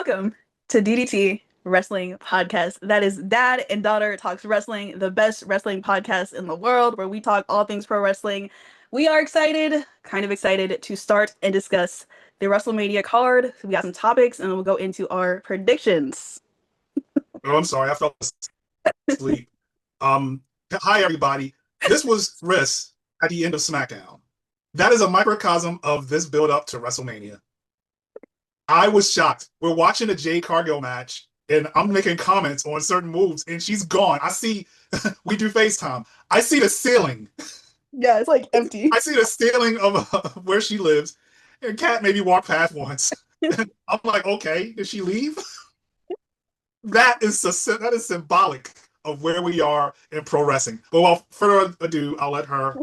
Welcome to DDT Wrestling Podcast. That is Dad and Daughter Talks Wrestling, the best wrestling podcast in the world, where we talk all things pro wrestling. We are excited, kind of excited, to start and discuss the WrestleMania card. We got some topics, and we'll go into our predictions. Oh, I'm sorry. I fell asleep. Hi, everybody. This was Riss at the end of SmackDown. That is a microcosm of this build up to WrestleMania. I was shocked. We're watching a Jade Cargill match, and I'm making comments on certain moves, and she's gone. I see, we do FaceTime. I see the ceiling. Yeah, it's like empty. I see the ceiling of where she lives, and Kat maybe walked past once. I'm like, okay, did she leave? That is symbolic of where we are in pro wrestling. But without further ado, I'll let her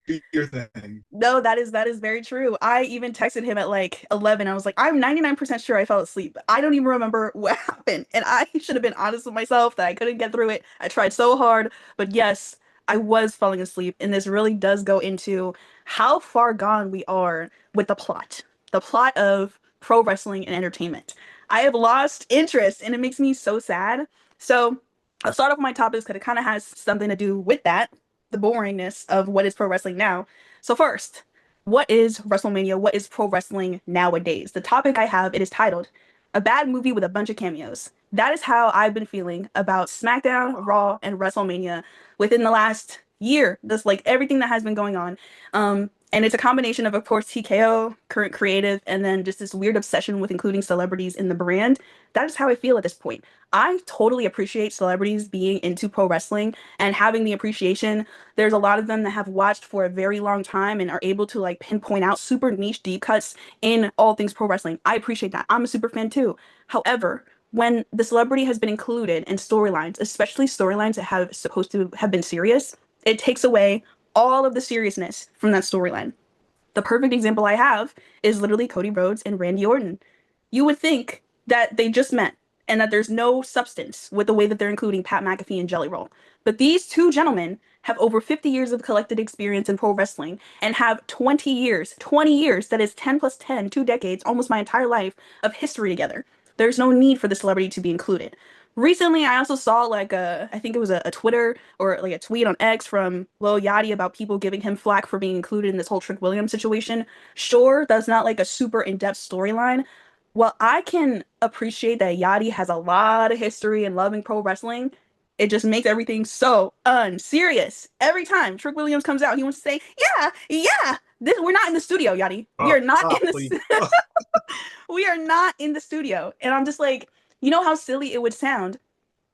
do your thing. No, that is very true. I even texted him at like 11. I was like, I'm 99% sure I fell asleep. I don't even remember what happened. And I should have been honest with myself that I couldn't get through it. I tried so hard. But yes, I was falling asleep. And this really does go into how far gone we are with the plot of pro wrestling and entertainment. I have lost interest and it makes me so sad. So I'll start off with my topics because it kind of has something to do with that, the boringness of what is pro wrestling now. So first, what is WrestleMania? What is pro wrestling nowadays? The topic I have, it is titled "A Bad Movie with a Bunch of Cameos." That is how I've been feeling about SmackDown, Raw, and WrestleMania within the last year. That's like everything that has been going on. And it's a combination of course, TKO, current creative, and then just this weird obsession with including celebrities in the brand. That is how I feel at this point. I totally appreciate celebrities being into pro wrestling and having the appreciation. There's a lot of them that have watched for a very long time and are able to like pinpoint out super niche deep cuts in all things pro wrestling. I appreciate that. I'm a super fan too. However, when the celebrity has been included in storylines, especially storylines that have supposed to have been serious, it takes away all of the seriousness from that storyline. The perfect example I have is literally Cody Rhodes and Randy Orton. You would think that they just met and that there's no substance with the way that they're including Pat McAfee and Jelly Roll. But these two gentlemen have over 50 years of collected experience in pro wrestling and have 20 years, that is 10 plus 10, 2 decades, almost my entire life of history together. There's no need for the celebrity to be included. Recently, I also saw like I think it was a Twitter or like a tweet on X from Lil Yachty about people giving him flack for being included in this whole Trick Williams situation. Sure, that's not like a super in-depth storyline. Well, I can appreciate that Yachty has a lot of history in loving pro wrestling. It just makes everything so unserious. Every time Trick Williams comes out, he wants to say, "Yeah, yeah, we're not in the studio, Yachty. We are not in Please. the we are not in the studio." And I'm just like, you know how silly it would sound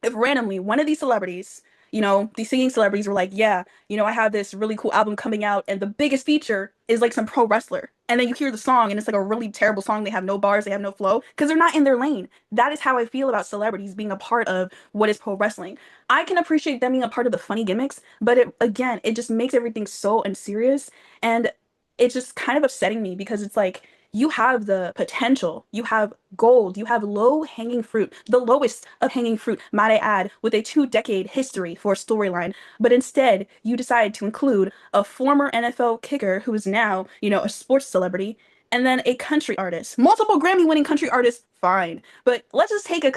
if randomly one of these celebrities, these singing celebrities were like, yeah, I have this really cool album coming out, and the biggest feature is like some pro wrestler. And then you hear the song, and it's like a really terrible song. They have no bars, they have no flow, because they're not in their lane. That is how I feel about celebrities being a part of what is pro wrestling. I can appreciate them being a part of the funny gimmicks, but it just makes everything so unserious. And it's just kind of upsetting me because it's like, you have the potential, you have gold, you have low hanging fruit, the lowest of hanging fruit, might I add, with a 2 decade history for a storyline. But instead, you decide to include a former NFL kicker who is now, a sports celebrity, and then a country artist, multiple Grammy winning country artist. Fine, but let's just take a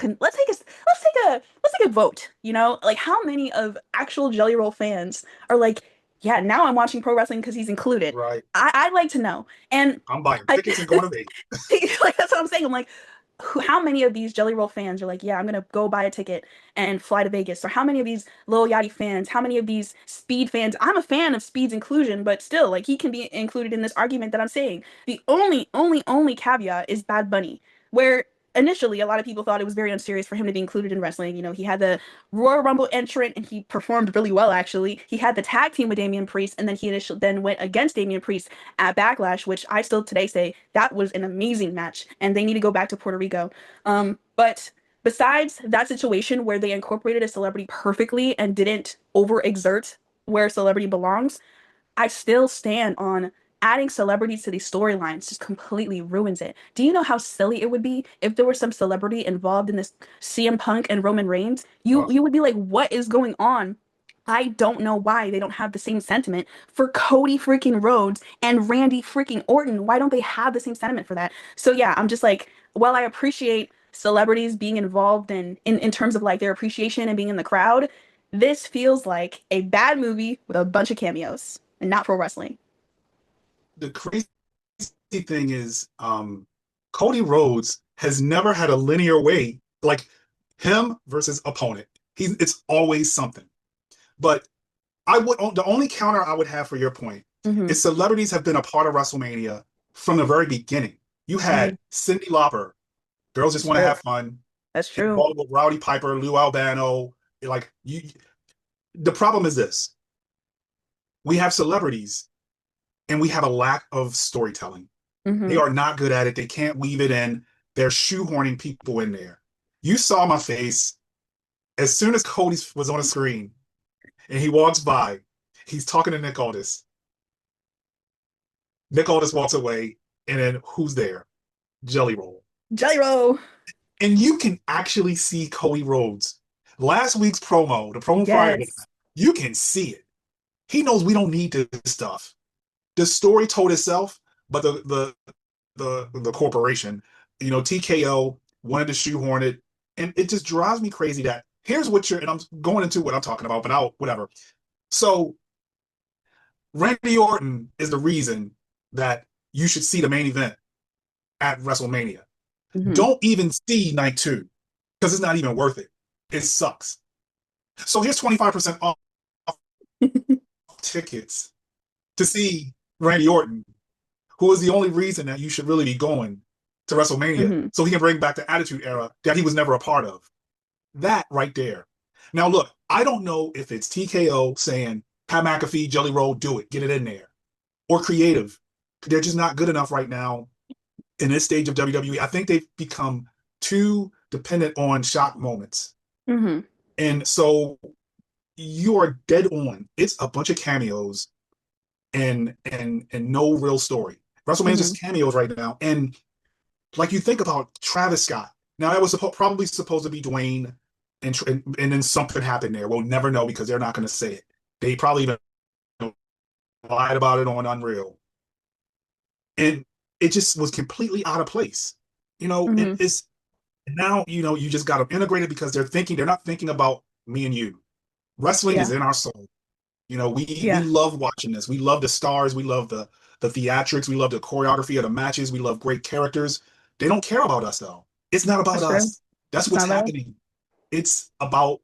vote. Like how many of actual Jelly Roll fans are like, yeah, now I'm watching pro wrestling because he's included. Right. I'd like to know. And I'm buying I, tickets and going to Vegas. like that's what I'm saying. I'm like, how many of these Jelly Roll fans are like, yeah, I'm gonna go buy a ticket and fly to Vegas? Or how many of these Lil Yachty fans? How many of these Speed fans? I'm a fan of Speed's inclusion, but still, like, he can be included in this argument that I'm saying. The only caveat is Bad Bunny, where initially a lot of people thought it was very unserious for him to be included in wrestling. He had the Royal Rumble entrant and he performed really well actually. He had the tag team with Damian Priest, and then he initially then went against Damian Priest at Backlash, which I still today say that was an amazing match and they need to go back to Puerto Rico. But besides that situation where they incorporated a celebrity perfectly and didn't overexert where celebrity belongs, I still stand on adding celebrities to these storylines just completely ruins it. Do you know how silly it would be if there was some celebrity involved in this CM Punk and Roman Reigns? You would be like, what is going on? I don't know why they don't have the same sentiment for Cody freaking Rhodes and Randy freaking Orton. Why don't they have the same sentiment for that? So yeah, I'm just like, well, I appreciate celebrities being involved in terms of like their appreciation and being in the crowd, this feels like a bad movie with a bunch of cameos and not pro wrestling. The crazy thing is, Cody Rhodes has never had a linear way, like him versus opponent. It's always something. But the only counter I would have for your point Hmm. is celebrities have been a part of WrestleMania from the very beginning. You Hmm. had Cyndi Lauper, Girls Just That's Want to true. Have Fun, That's true. involved with Rowdy Piper, Lou Albano. Like you, the problem is this: we have celebrities and we have a lack of storytelling. They Hmm. are not good at it. They can't weave it in. They're shoehorning people in there. You saw my face as soon as Cody was on the screen and he walks by. He's talking to Nick Aldis. Nick Aldis walks away, and then who's there? Jelly Roll. Jelly Roll. And you can actually see Cody Rhodes. Last week's promo, the promo prior to that, Yes. you can see it. He knows we don't need this stuff. The story told itself, but the corporation, TKO wanted to shoehorn it, and it just drives me crazy that here's what you're, and I'm going into what I'm talking about, but I'll whatever. So Randy Orton is the reason that you should see the main event at WrestleMania. Hmm. Don't even see night two because it's not even worth it. It sucks. So here's 25% off tickets to see Randy Orton, who is the only reason that you should really be going to WrestleMania Hmm. so he can bring back the Attitude Era that he was never a part of. That right there. Now, look, I don't know if it's TKO saying, Pat McAfee, Jelly Roll, do it, get it in there, or creative. They're just not good enough right now in this stage of WWE. I think they've become too dependent on shock moments. Hmm. And so you are dead on. It's a bunch of cameos and no real story. WrestleMania is Hmm. just cameos right now. And like you think about Travis Scott. Now that was probably supposed to be Dwayne, and then something happened there. We'll never know because they're not going to say it. They probably even lied about it on Unreal, and it just was completely out of place. Hmm. It's now you just got them integrated because they're not thinking about me and you. Wrestling is Yeah. in our soul. We Yeah. love watching this. We love the stars. We love the theatrics. We love the choreography of the matches. We love great characters. They don't care about us though. It's not about That's true. us. That's It's what's not bad. happening. It's about,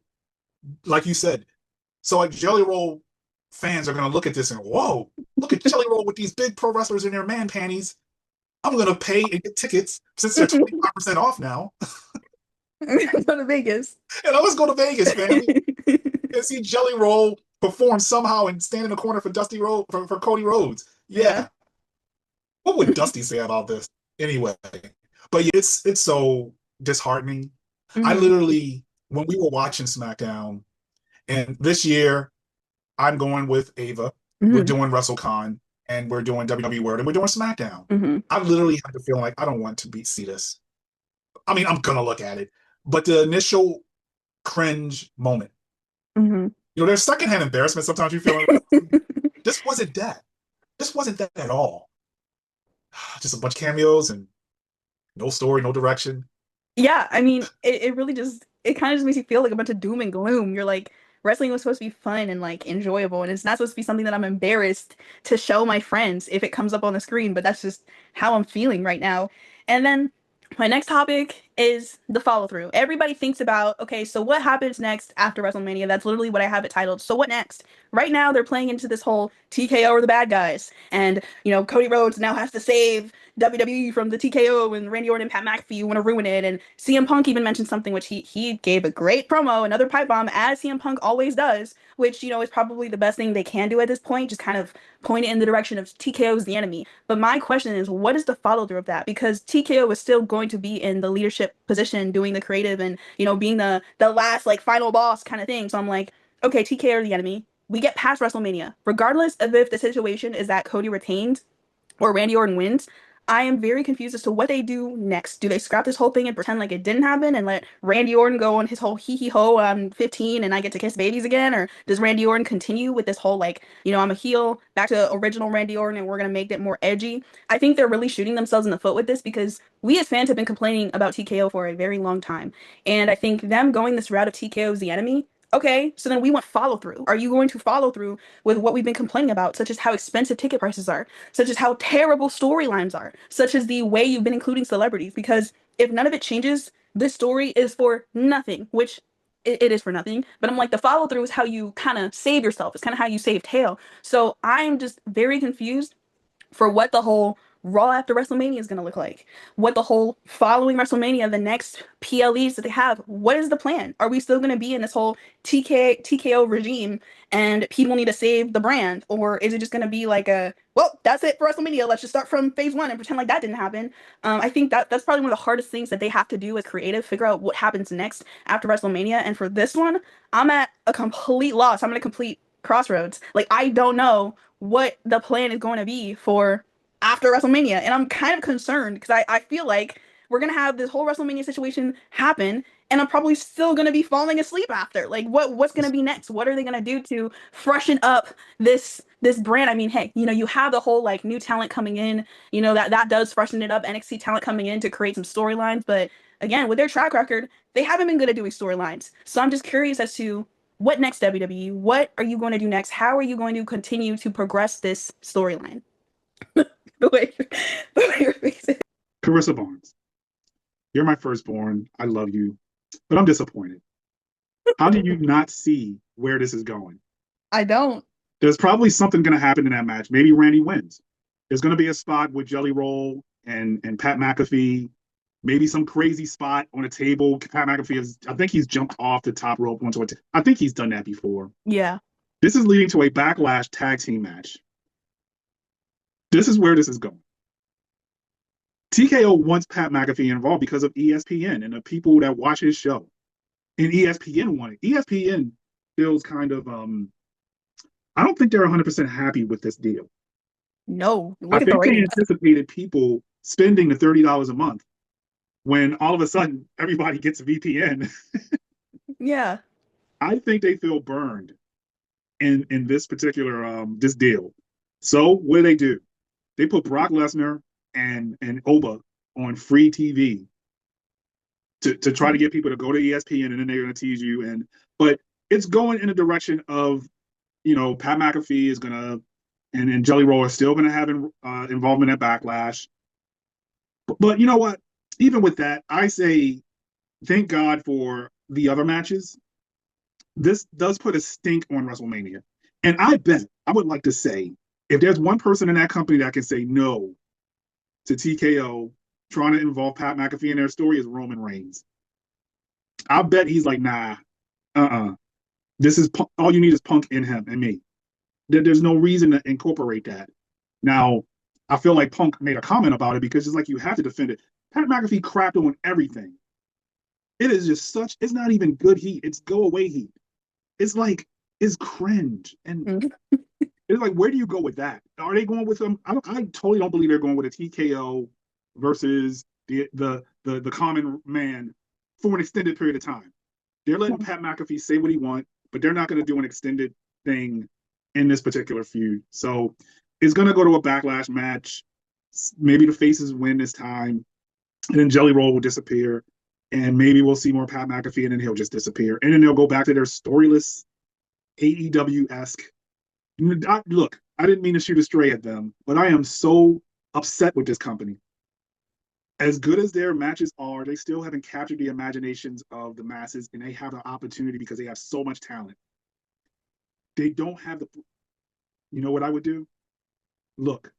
like you said. So like Jelly Roll fans are gonna look at this and whoa, look at Jelly Roll with these big pro wrestlers in their man panties. I'm gonna pay and get tickets since they're 25% off now. Go to Vegas. And let's go to Vegas, fam, and see Jelly Roll perform somehow and stand in the corner for Dusty Road for Cody Rhodes. Yeah. Yeah. What would Dusty say about this? Anyway. But yeah, it's so disheartening. I Hmm. literally, when we were watching SmackDown, and this year I'm going with Ava. We're Hmm. doing WrestleCon and we're doing WWE World and we're doing SmackDown. Hmm. I literally have the feeling like I don't want to see this. I mean, I'm gonna look at it, but the initial cringe moment, Hmm. there's secondhand embarrassment. Sometimes you feel like this wasn't that. This wasn't that at all. Just a bunch of cameos and no story, no direction. Yeah, I mean, it really just it kind of just makes you feel like a bunch of doom and gloom. You're like, wrestling was supposed to be fun and like enjoyable, and it's not supposed to be something that I'm embarrassed to show my friends if it comes up on the screen, but that's just how I'm feeling right now. And then my next topic is the follow through. Everybody thinks about, okay, so what happens next after WrestleMania? That's literally what I have it titled. So what next? Right now, they're playing into this whole TKO are the bad guys, and Cody Rhodes now has to save WWE from the TKO, and Randy Orton and Pat McAfee want to ruin it. And CM Punk even mentioned something which he gave a great promo, another pipe bomb, as CM Punk always does, which is probably the best thing they can do at this point, just kind of point it in the direction of TKO is the enemy. But my question is, what is the follow through of that? Because TKO is still going to be in the leadership position, doing the creative and being the last like final boss kind of thing. So I'm like, okay, TKO are the enemy. We get past WrestleMania, regardless of if the situation is that Cody retains or Randy Orton wins. I am very confused as to what they do next. Do they scrap this whole thing and pretend like it didn't happen and let Randy Orton go on his whole hee hee ho, I'm 15 and I get to kiss babies again? Or does Randy Orton continue with this whole like, I'm a heel, back to original Randy Orton and we're gonna make it more edgy? I think they're really shooting themselves in the foot with this because we as fans have been complaining about TKO for a very long time. And I think them going this route of TKO is the enemy. Okay, so then we want follow through. Are you going to follow through with what we've been complaining about, such as how expensive ticket prices are, such as how terrible storylines are, such as the way you've been including celebrities? Because if none of it changes, this story is for nothing, which it is for nothing. But I'm like, the follow through is how you kind of save yourself. It's kind of how you save tail. So I'm just very confused for what the whole Raw after WrestleMania is going to look like. What the whole following WrestleMania, the next PLEs that they have, what is the plan? Are we still going to be in this whole TKO regime and people need to save the brand? Or is it just going to be like well, that's it for WrestleMania. Let's just start from phase one and pretend like that didn't happen. I think that's probably one of the hardest things that they have to do as creative, figure out what happens next after WrestleMania. And for this one, I'm at a complete loss. I'm at a complete crossroads. Like, I don't know what the plan is going to be for after WrestleMania. And I'm kind of concerned because I feel like we're gonna have this whole WrestleMania situation happen, and I'm probably still gonna be falling asleep after. Like, what's gonna be next? What are they gonna do to freshen up this brand? I mean, hey, you have the whole like new talent coming in, that does freshen it up. NXT talent coming in to create some storylines, but again, with their track record, they haven't been good at doing storylines. So I'm just curious as to what next, WWE? What are you going to do next? How are you going to continue to progress this storyline? the way, the way your face is. Carissa Barnes, you're my firstborn. I love you, but I'm disappointed. How do you not see where this is going? I don't. There's probably something going to happen in that match. Maybe Randy wins. There's going to be a spot with Jelly Roll and Pat McAfee. Maybe some crazy spot on a table. Pat McAfee I think he's jumped off the top rope onto a I think he's done that before. Yeah. This is leading to a Backlash tag team match. This is where this is going. TKO wants Pat McAfee involved because of ESPN and the people that watch his show. And ESPN wanted. ESPN feels kind of I don't think they're 100% happy with this deal. No, I look at the think they ratings. anticipated people spending the $30 a month when all of a sudden everybody gets a VPN. Yeah. I think they feel burned in this particular this deal. So what do? They put Brock Lesnar and Oba on free TV to try to get people to go to ESPN, and then they're going to tease you. But it's going in a direction of, Pat McAfee is going to, and Jelly Roll is still going to have involvement at Backlash. But you know what? Even with that, I say thank God for the other matches. This does put a stink on WrestleMania. And I would like to say, if there's one person in that company that can say no to TKO trying to involve Pat McAfee in their story, is Roman Reigns. I bet he's like, nah, this is all you need is Punk in him and me. There's no reason to incorporate that. Now, I feel like Punk made a comment about it because it's like you have to defend it. Pat McAfee crapped on everything. It is just it's not even good heat. It's go away heat. It's like, it's cringe. And it's like, where do you go with that? Are they going with them? I totally don't believe they're going with a TKO versus the common man for an extended period of time. They're letting Pat McAfee say what he wants, but they're not going to do an extended thing in this particular feud. So it's going to go to a Backlash match. Maybe the faces win this time, and then Jelly Roll will disappear, and maybe we'll see more Pat McAfee, and then he'll just disappear, and then they'll go back to their storyless AEW-esque. Look, I didn't mean to shoot a stray at them, but I am so upset with this company. As good as their matches are, they still haven't captured the imaginations of the masses, and they have an opportunity because they have so much talent. They don't have you know what I would do? Look,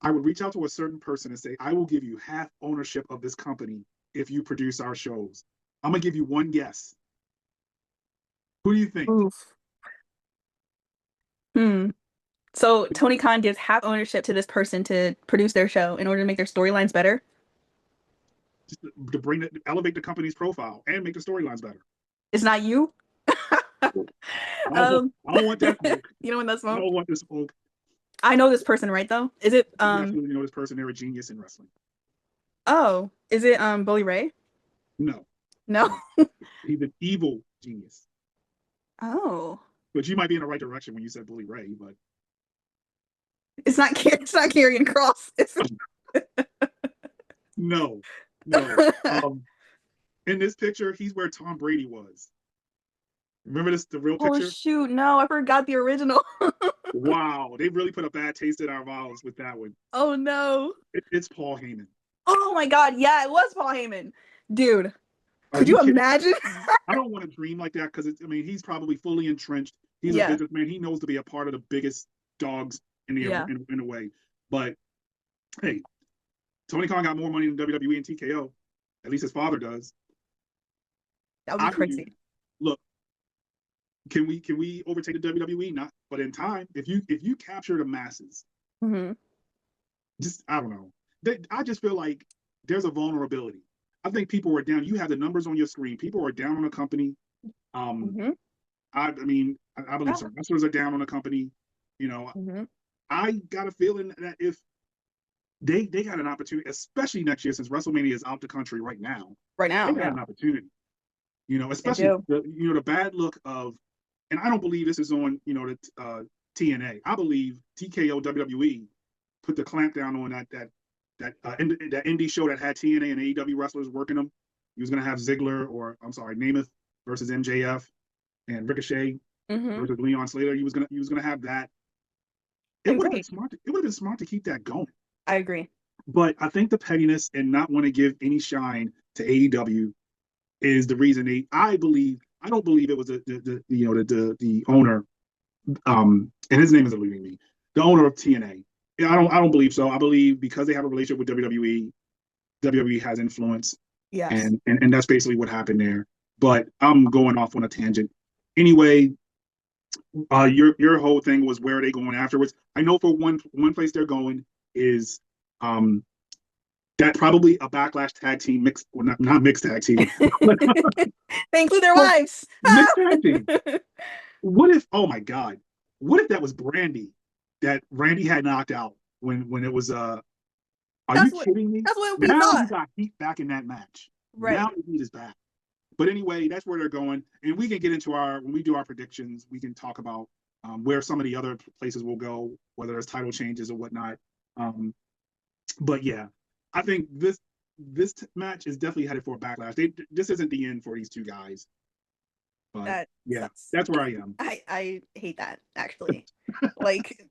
I would reach out to a certain person and say, I will give you half ownership of this company if you produce our shows. I'm going to give you one guess. Who do you think? Oof. So Tony Khan gives half ownership to this person to produce their show in order to make their storylines better. Just to elevate the company's profile and make the storylines better. It's not you. I don't want that smoke. You don't want that I smoke. don't want this smoke. I know this person, right, though? Is it You absolutely know this person. They're a genius in wrestling. oh, is it Bully Ray? No, No. no. He's an evil genius. Oh. But you might be in the right direction when you said Bully Ray, but It's not Karrion Cross. It's no, no. In this picture, he's where Tom Brady was. Remember this, the real Oh picture? shoot, no, I forgot the original. Wow, they really put a bad taste in our mouths with that one. Oh no. It's Paul Heyman. Oh my God, yeah, it was Paul Heyman. Dude, Are could you you kidding? imagine? I don't want to dream like that because I mean, he's probably fully entrenched. He's a Yeah, businessman. He knows to be a part of the biggest dogs in the yeah, in a way. But hey, Tony Khan got more money than WWE and TKO. At least his father does. that would be I believe. crazy. Look, can we overtake the WWE? Not, but in time, if you capture the masses, Hmm. just I don't know. I just feel like there's a vulnerability. I think people are down. You have the numbers on your screen. People are down on the company. Um, Hmm. I mean, I believe Yeah. so. Wrestlers are down on the company. You know, Hmm. I got a feeling that if they got an opportunity, especially next year, since WrestleMania is out the country right now, Right they now, got yeah, an opportunity. You know, they especially do. the bad look of, and I don't believe this is on the TNA. I believe TKO WWE put the clamp down on that indie show that had TNA and AEW wrestlers working them. He was going to have Ziggler, or I'm sorry, Namath versus MJF, and Ricochet Hmm. versus Leon Slater. He was gonna have that. I It would have been agree. smart. It would have been smart to keep that going. I agree. But I think the pettiness and not want to give any shine to AEW is the reason they. I believe. I don't believe it was the owner. And his name is eluding me. The owner of TNA. Yeah, I don't believe so. I believe because they have a relationship with WWE, WWE has influence, Yes. and that's basically what happened there. But I'm going off on a tangent. Anyway, your whole thing was where are they going afterwards? I know for one place they're going is um that probably a backlash tag team mixed, well, not mixed tag team, They include their but wives. mixed tag team. What if, oh my god, what if that was Brandy that Randy had knocked out when it was are you That's what kidding me? that's what we Now you thought. got heat back in that match. Now Right. the heat is back. But anyway, that's where they're going, and we can get into our when we do our predictions. We can talk about where some of the other places will go, whether there's title changes or whatnot. Um, but yeah, I think this match is definitely headed for a backlash. This isn't the end for these two guys, but That yeah, sucks. that's where I am. I hate that actually. Like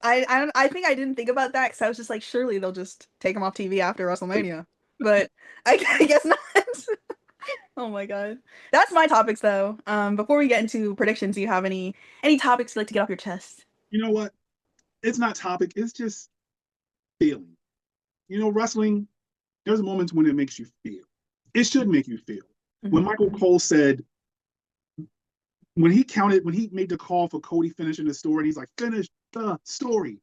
I think I didn't think about that because I was just like, surely they'll just take him off TV after WrestleMania. But I guess not. Oh my God. That's my topics though. Before we get into predictions, do you have any topics you'd like to get off your chest? You know what? It's not topic. It's just feeling. Wrestling. There's moments when it makes you feel. It should make you feel. When Hmm. Michael Cole said when he made the call for Cody finishing the story, and he's like, finish the story,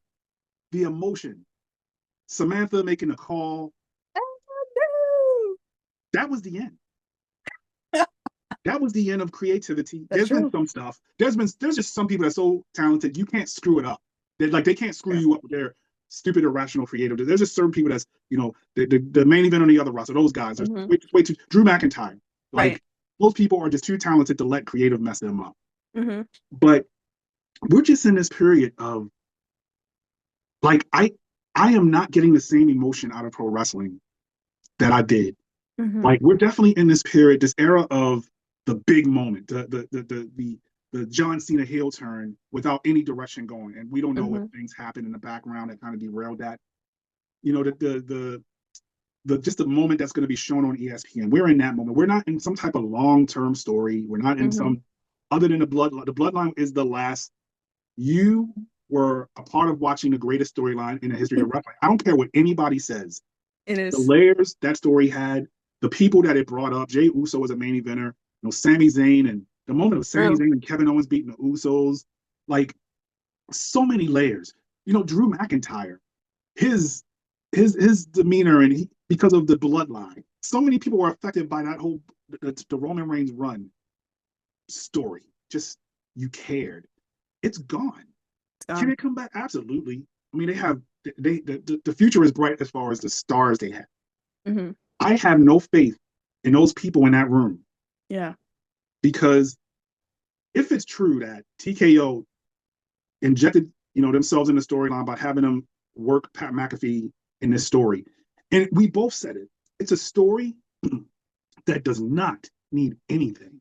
the emotion. Samantha making a call, that was the end. That was the end of creativity. That's There's been true. some stuff. There's just some people that are so talented, you can't screw it up. They can't screw True. you up with their stupid, irrational creative. There's just certain people that's, the main event on the other roster, those guys are Hmm. way too Drew McIntyre. Right. Like those people are just too talented to let creative mess them up. Hmm. But we're just in this period of like I am not getting the same emotion out of pro wrestling that I did. Hmm. Like we're definitely in this period, this era of the big moment, the John Cena heel turn without any direction going, and we don't know what Hmm. things happen in the background that kind of derailed that. The just the moment that's going to be shown on ESPN. We're in that moment. We're not in some type of long term story. We're not in Hmm. some other than the bloodline. The bloodline is the last. You were a part of watching the greatest storyline in the history of wrestling. I don't care what anybody says. It The is. layers that story had, the people that it brought up. Jay Uso was a main eventer. Sami Zayn, and the moment of Sami True. Zayn and Kevin Owens beating the Usos, like so many layers. Drew McIntyre, his his demeanor and because of the bloodline. So many people were affected by that whole the Roman Reigns run story. Just you cared. It's gone. It's Can gone. it come back? Absolutely. I mean, the future is bright as far as the stars they have. Hmm. I have no faith in those people in that room Yeah. because if it's true that TKO injected, themselves in the storyline by having them work Pat McAfee in this story, and we both said it, it's a story that does not need anything.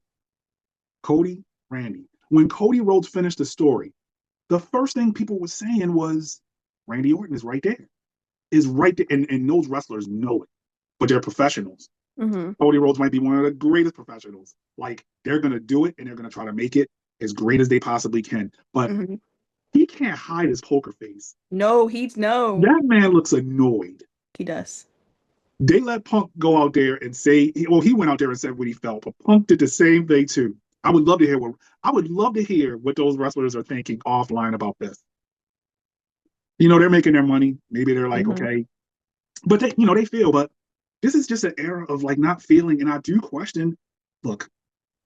Cody, Randy. When Cody Rhodes finished the story, the first thing people were saying was Randy Orton is right there. Is right there. And those wrestlers know it, but they're professionals. Hmm. Cody Rhodes might be one of the greatest professionals. Like they're gonna do it and they're gonna try to make it as great as they possibly can. But Hmm. he can't hide his poker face. No, he's no. That man looks annoyed. He does. They let Punk go out there and say, well, he went out there and said what he felt, but Punk did the same thing too. I would love to hear what those wrestlers are thinking offline about this. They're making their money. Maybe they're like, Hmm. okay, but they feel. But this is just an era of like not feeling, and I do question. Look,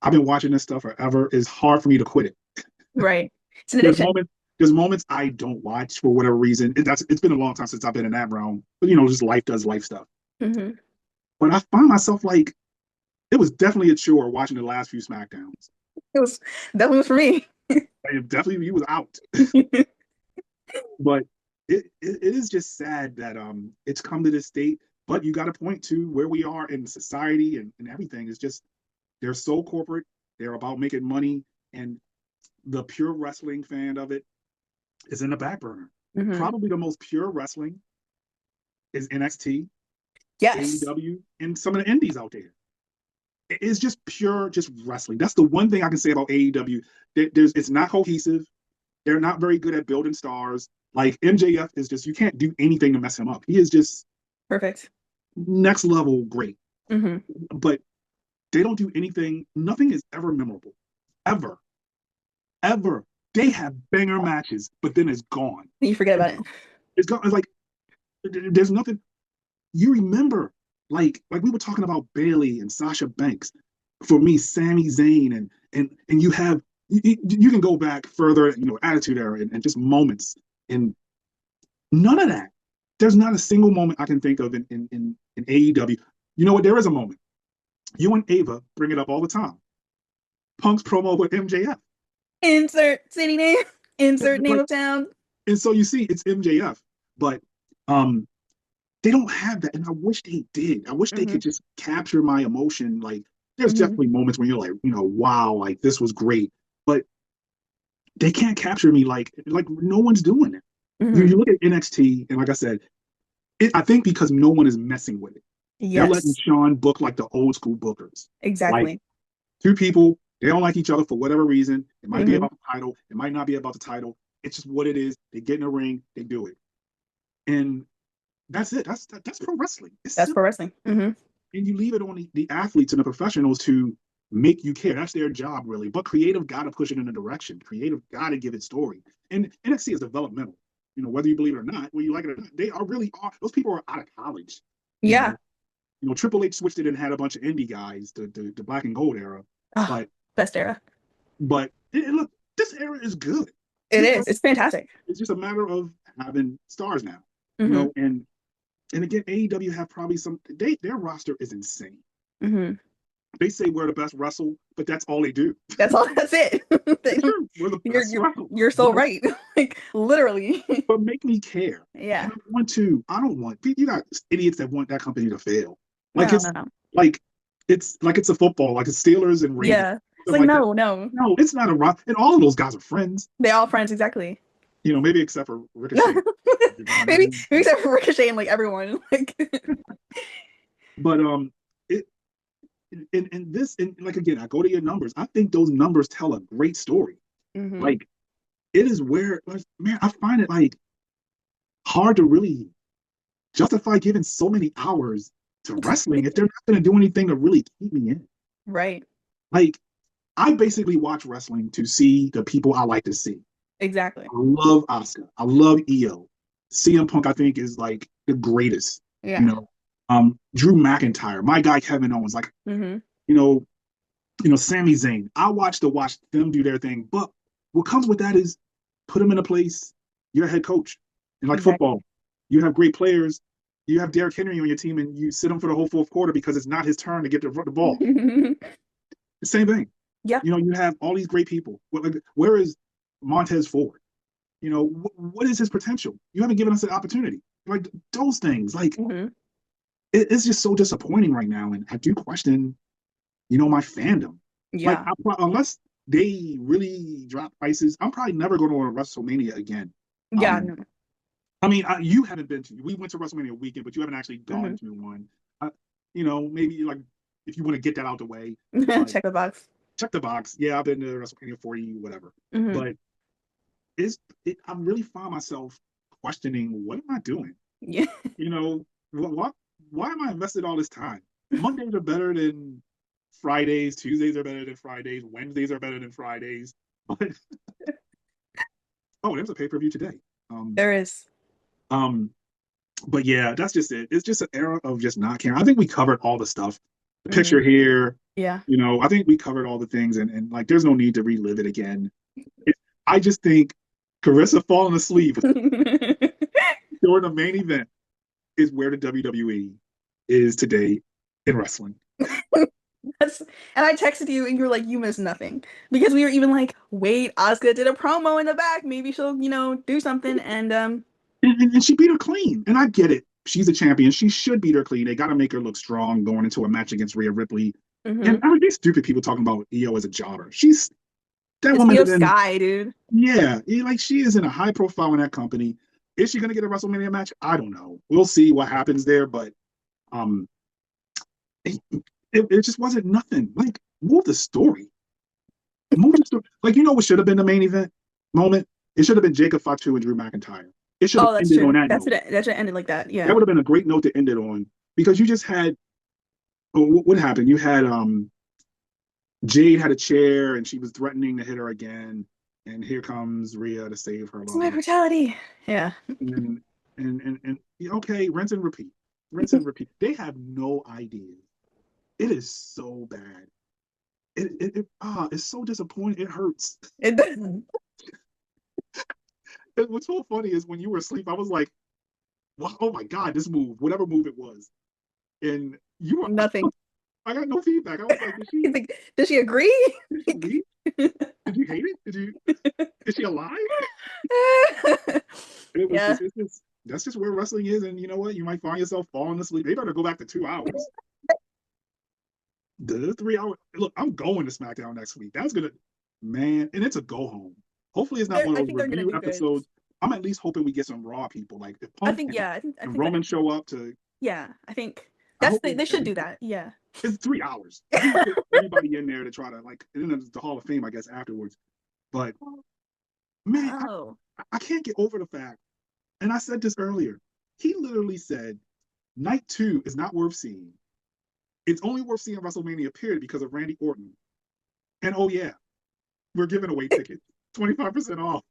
I've been watching this stuff forever. It's hard for me to quit it. Right. It's an There's addiction. moments, there's moments I don't watch for whatever reason. It's been a long time since I've been in that realm. But just life does life stuff. Hmm. But I find myself like it was definitely a chore watching the last few SmackDowns. It was definitely was for me. Definitely he was out. But it is just sad that it's come to this state. But you got to point to where we are in society and everything. It's just they're so corporate. They're about making money, and the pure wrestling fan of it is in the back burner. Hmm. Probably the most pure wrestling is NXT, Yes. AEW, and some of the indies out there. It's just pure, just wrestling. That's the one thing I can say about AEW. It's not cohesive. They're not very good at building stars. Like MJF is just you can't do anything to mess him up. He is just Perfect. next level great. Hmm. But they don't do anything. Nothing is ever memorable, ever, ever. They have banger matches, but then it's gone. You forget about it. It's gone. It's like there's nothing you remember. Like we were talking about Bailey and Sasha Banks. For me, Sami Zayn and you have you can go back further, Attitude Era and just moments and none of that. There's not a single moment I can think of in AEW. You know what? There is a moment. You and Ava bring it up all the time. Punk's promo with MJF. Insert city name. Insert name Like, of town. and so you see it's MJF, but um they don't have that. And I wish they did. I wish they Hmm. could just capture my emotion. Like there's Hmm. definitely moments when you're like, wow, like this was great. But they can't capture me like no one's doing it. You, Hmm. you look at NXT, and like I said, I think because no one is messing with it. They're letting Yes. Sean book like the old school bookers. Like Exactly. two people, they don't like each other for whatever reason. It might be Hmm. about the title, it might not be about the title. It's just what it is. They get in the ring, they do it. And that's it. That's pro wrestling. It's That's simple. pro wrestling. Hmm. And you leave it on the athletes and the professionals to make you care. That's their job, really. But creative got to push it in a direction. Creative got to give it story. And NXT is developmental. Whether you believe it or not, whether you like it or not, they are really are. Those people are out of college. You Yeah. know, Triple H switched it and had a bunch of indie guys, the Black and Gold era. Oh, But best era. look, this era is good. It This era, is. It's fantastic. it's just a matter of having stars now. Hmm. And again, AEW have probably their roster is insane. Hmm. They say we're the best wrestle, but that's all they do. That's all. That's it. It's true. We're the You're best you're wrestle. you're so right. Like literally. But make me care. Yeah. And I don't want you got idiots that want that company to fail. Like No, it's no, no. like it's a football, like it's Steelers and Ravens. Yeah. It's Something like like that. no, no. No, it's not a rock. And all of those guys are friends. They all friends exactly. Maybe except for Ricochet. Maybe except for Ricochet and like everyone. Like But it and this and like again, I go to your numbers. I think those numbers tell a great story. hmm. Like it is where man, I find it like hard to really justify giving so many hours to wrestling if they're not going to do anything to really keep me in. Right. Like I basically watch wrestling to see the people I like to see. Exactly. I love Asuka. I love EO. CM Punk, I think, is like the greatest. You Yeah. know, Drew McIntyre, my guy Kevin Owens, like Hmm. you know, Sami Zayn. I watch them do their thing, but what comes with that is put them in a place. You're a head coach. And like Exactly. football, you have great players. You have Derrick Henry on your team, and you sit him for the whole fourth quarter because it's not his turn to get the ball. The same thing. Yeah. You have all these great people. Where is Montez Ford? What is his potential? You haven't given us an opportunity. Like those things. Like it's just so disappointing right now, and I do question, my fandom. Like Yeah. unless they really drop prices, I'm probably never going to a WrestleMania again. Yeah. No. I mean, you haven't been to. We went to WrestleMania weekend, but you haven't actually gone to one. Maybe like if you want to get that out the way, Check the box. check the box. Yeah, I've been to WrestleMania 40, whatever. But I really find myself questioning, what am I doing? Yeah. Why am I invested all this time? Mondays are better than Fridays. Tuesdays are better than Fridays. Wednesdays are better than Fridays. But there's a pay-per-view today. There is. But yeah, that's just it. It's just an era of just not caring. I think we covered all the stuff. The picture here. Yeah. I think we covered all the things, and like there's no need to relive it again. I just think Carissa falling asleep during the main event is where the WWE is today in wrestling. And I texted you and you were like, you missed nothing. Because we were even like, wait, Asuka did a promo in the back. Maybe she'll, do something. And she beat her clean. And I get it. She's a champion. She should beat her clean. They got to make her look strong going into a match against Rhea Ripley. And I mean, these stupid people talking about Io as a jobber. That woman Io Sky, dude. Yeah, like she is in a high profile in that company. Is she going to get a WrestleMania match? I don't know. We'll see what happens there, but it just wasn't nothing. Like, move the story. Move the story. Like, what should have been the main event moment? It should have been Jacob Fatu and Drew McIntyre. It should have ended on that note. That should have ended like that, yeah. That would have been a great note to end it on, because you just had, what happened? You had Jade had a chair and she was threatening to hit her again, and here comes Rhea to save her life. It's my brutality. Yeah. And okay, rinse and repeat. Rinse and repeat. They have no idea. It is so bad. It's so disappointing. It hurts. It doesn't. What's so funny is when you were asleep, I was like, well, oh my God, this move, whatever move it was. And you were nothing. I got no feedback. I was like, did she agree? Did she leave? Did you hate it? Is she alive? That's just where wrestling is. And you know what? You might find yourself falling asleep. They better go back to 2 hours. The 3 hours. Look, I'm going to SmackDown next week. That's gonna, man, and it's a go home. Hopefully, it's not one of those review episodes. I'm at least hoping we get some Raw people, like if Punk and Roman show up to. Yeah, I think they should do that. Yeah, it's 3 hours. Everybody in there to try to and then the Hall of Fame, I guess, afterwards. But man, I can't get over the fact, and I said this earlier. He literally said, "Night 2 is not worth seeing. It's only worth seeing WrestleMania, period, because of Randy Orton." And oh yeah, we're giving away tickets, 25% off.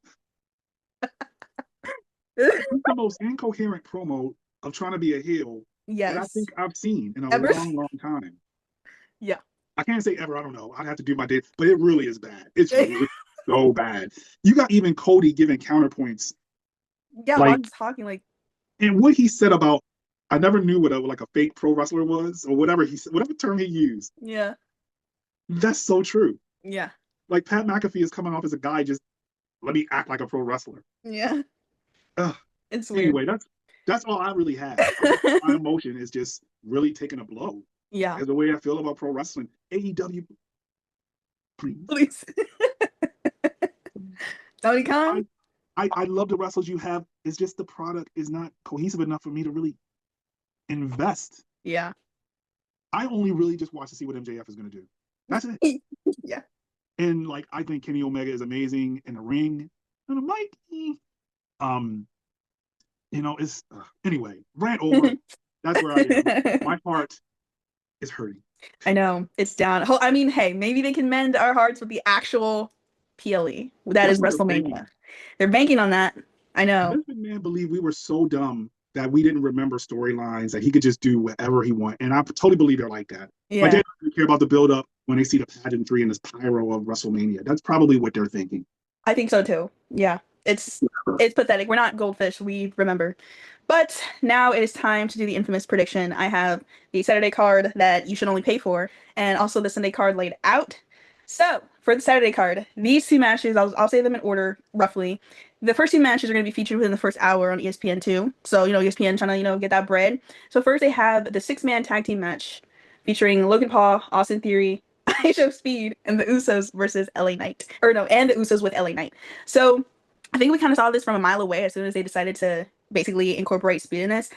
It's the most incoherent promo of trying to be a heel that I think I've seen in a long time. Yeah. I can't say ever, I don't know. I'd have to do my day, but it really is bad. It's really so bad. You got even Cody giving counterpoints. Yeah, I'm just talking and what he said about, I never knew what a fake pro wrestler was, or whatever whatever term he used. Yeah. That's so true. Yeah. Like Pat McAfee is coming off as a guy, just let me act like a pro wrestler. Yeah. It's weird. Anyway, that's all I really have. My emotion is just really taking a blow. Yeah. Is the way I feel about pro wrestling. AEW, please. Tony Khan? I love the wrestlers you have. It's just the product is not cohesive enough for me to really invest. Yeah. I only really just watch to see what MJF is going to do. That's it. Yeah. And I think Kenny Omega is amazing in the ring. And I'm like, it's anyway, rant over. That's where I am. My heart is hurting. I know, it's down. I mean, hey, maybe they can mend our hearts with the actual PLE. That's is WrestleMania. They're banking on that. I know. Vince McMahon believed we were so dumb that we didn't remember storylines, that he could just do whatever he wanted. And I totally believe they're like that. Yeah. But they don't care about the build-up when they see the pageantry and this pyro of WrestleMania. That's probably what they're thinking. I think so too. Yeah. It's pathetic. We're not goldfish. We remember. But now it is time to do the infamous prediction. I have the Saturday card that you should only pay for, and also the Sunday card laid out. So for the Saturday card, these two matches, I'll say them in order roughly. The first two matches are going to be featured within the first hour on ESPN2. So, ESPN trying to, get that bread. So first they have the six-man tag team match featuring Logan Paul, Austin Theory, ISO Speed, and the Usos versus LA Knight. Or no, and the Usos with LA Knight. So I think we kind of saw this from a mile away as soon as they decided to basically incorporate Speed in this.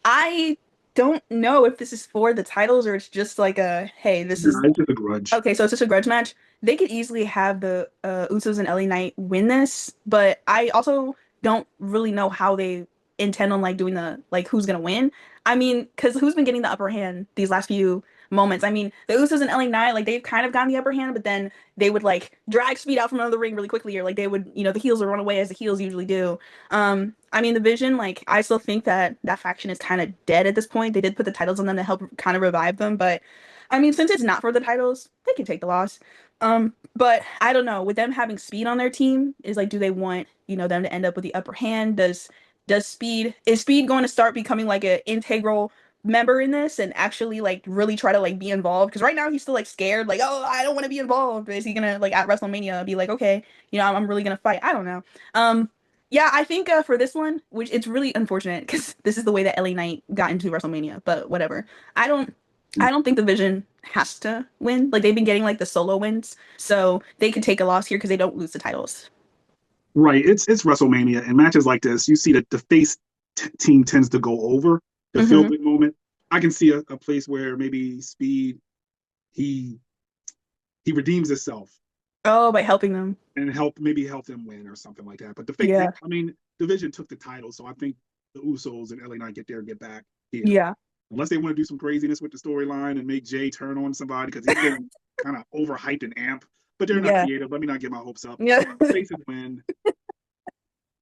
I don't know if this is for the titles or it's just like hey, this is it's just a grudge. Okay, so it's just a grudge match. They could easily have the Usos and LA Knight win this, but I also don't really know how they intend on like doing the like who's gonna win. I mean, because who's been getting the upper hand these last few moments? I mean, the Usos and LA Knight, like they've kind of gotten the upper hand, but then they would like drag Speed out from under the ring really quickly, or like they would, the heels would run away as the heels usually do. I mean, the Vision, like I still think that that faction is kind of dead at this point. They did put the titles on them to help kind of revive them, but I mean, since it's not for the titles, they can take the loss. But I don't know. With them having Speed on their team, is like, do they want, them to end up with the upper hand? Is Speed going to start becoming like an integral member in this and actually like really try to like be involved? Because right now he's still like scared, like, oh, I don't want to be involved. Is he gonna like at WrestleMania be like, okay, I'm really gonna fight? I don't know. Yeah, I think for this one, which it's really unfortunate because this is the way that LA Knight got into WrestleMania, but whatever. I don't think the Vision has to win. Like they've been getting like the solo wins, so they could take a loss here because they don't lose the titles. Right. It's WrestleMania, and matches like this, you see that the face team tends to go over the feel good moment. I can see a place where maybe Speed he redeems himself. Oh, by helping them and help them win or something like that. But the fake, I mean, Division took the title, so I think the Usos and LA Knight get there and get back here. Yeah. Unless they want to do some craziness with the storyline and make Jay turn on somebody because he's been kind of overhyped and amp. But they're not creative. Let me not get my hopes up. Yeah. Faces win.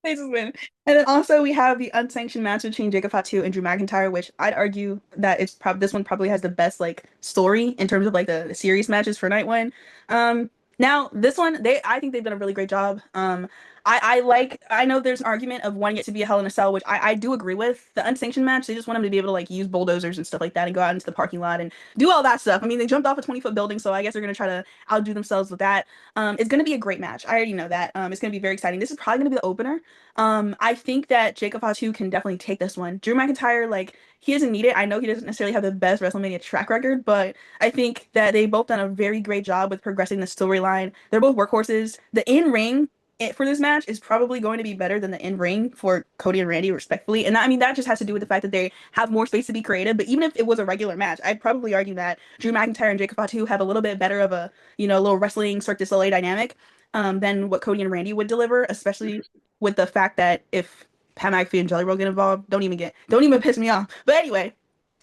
Faces win. And then also we have the unsanctioned match between Jacob Fatu and Drew McIntyre, which I'd argue that it's this one probably has the best like story in terms of like the series matches for night one. Now this one, I think they've done a really great job. I know there's an argument of wanting it to be a Hell in a Cell, which I do agree with. The unsanctioned match, they just want them to be able to like use bulldozers and stuff like that and go out into the parking lot and do all that stuff. I mean, they jumped off a 20-foot building, so I guess they're gonna try to outdo themselves with that. It's gonna be a great match. I already know that. It's gonna be very exciting. This is probably gonna be the opener. I think that Jacob Fatu can definitely take this one. Drew McIntyre, like he doesn't need it. I know he doesn't necessarily have the best WrestleMania track record, but I think that they both done a very great job with progressing the storyline. They're both workhorses. The in-ring for this match is probably going to be better than the in-ring for Cody and Randy, respectfully. And that just has to do with the fact that they have more space to be creative. But even if it was a regular match, I'd probably argue that Drew McIntyre and Jacob Fatu have a little bit better of a, little wrestling Cirque du Soleil dynamic than what Cody and Randy would deliver, especially with the fact that if Pat McAfee and Jelly Roll get involved, don't even piss me off. But anyway,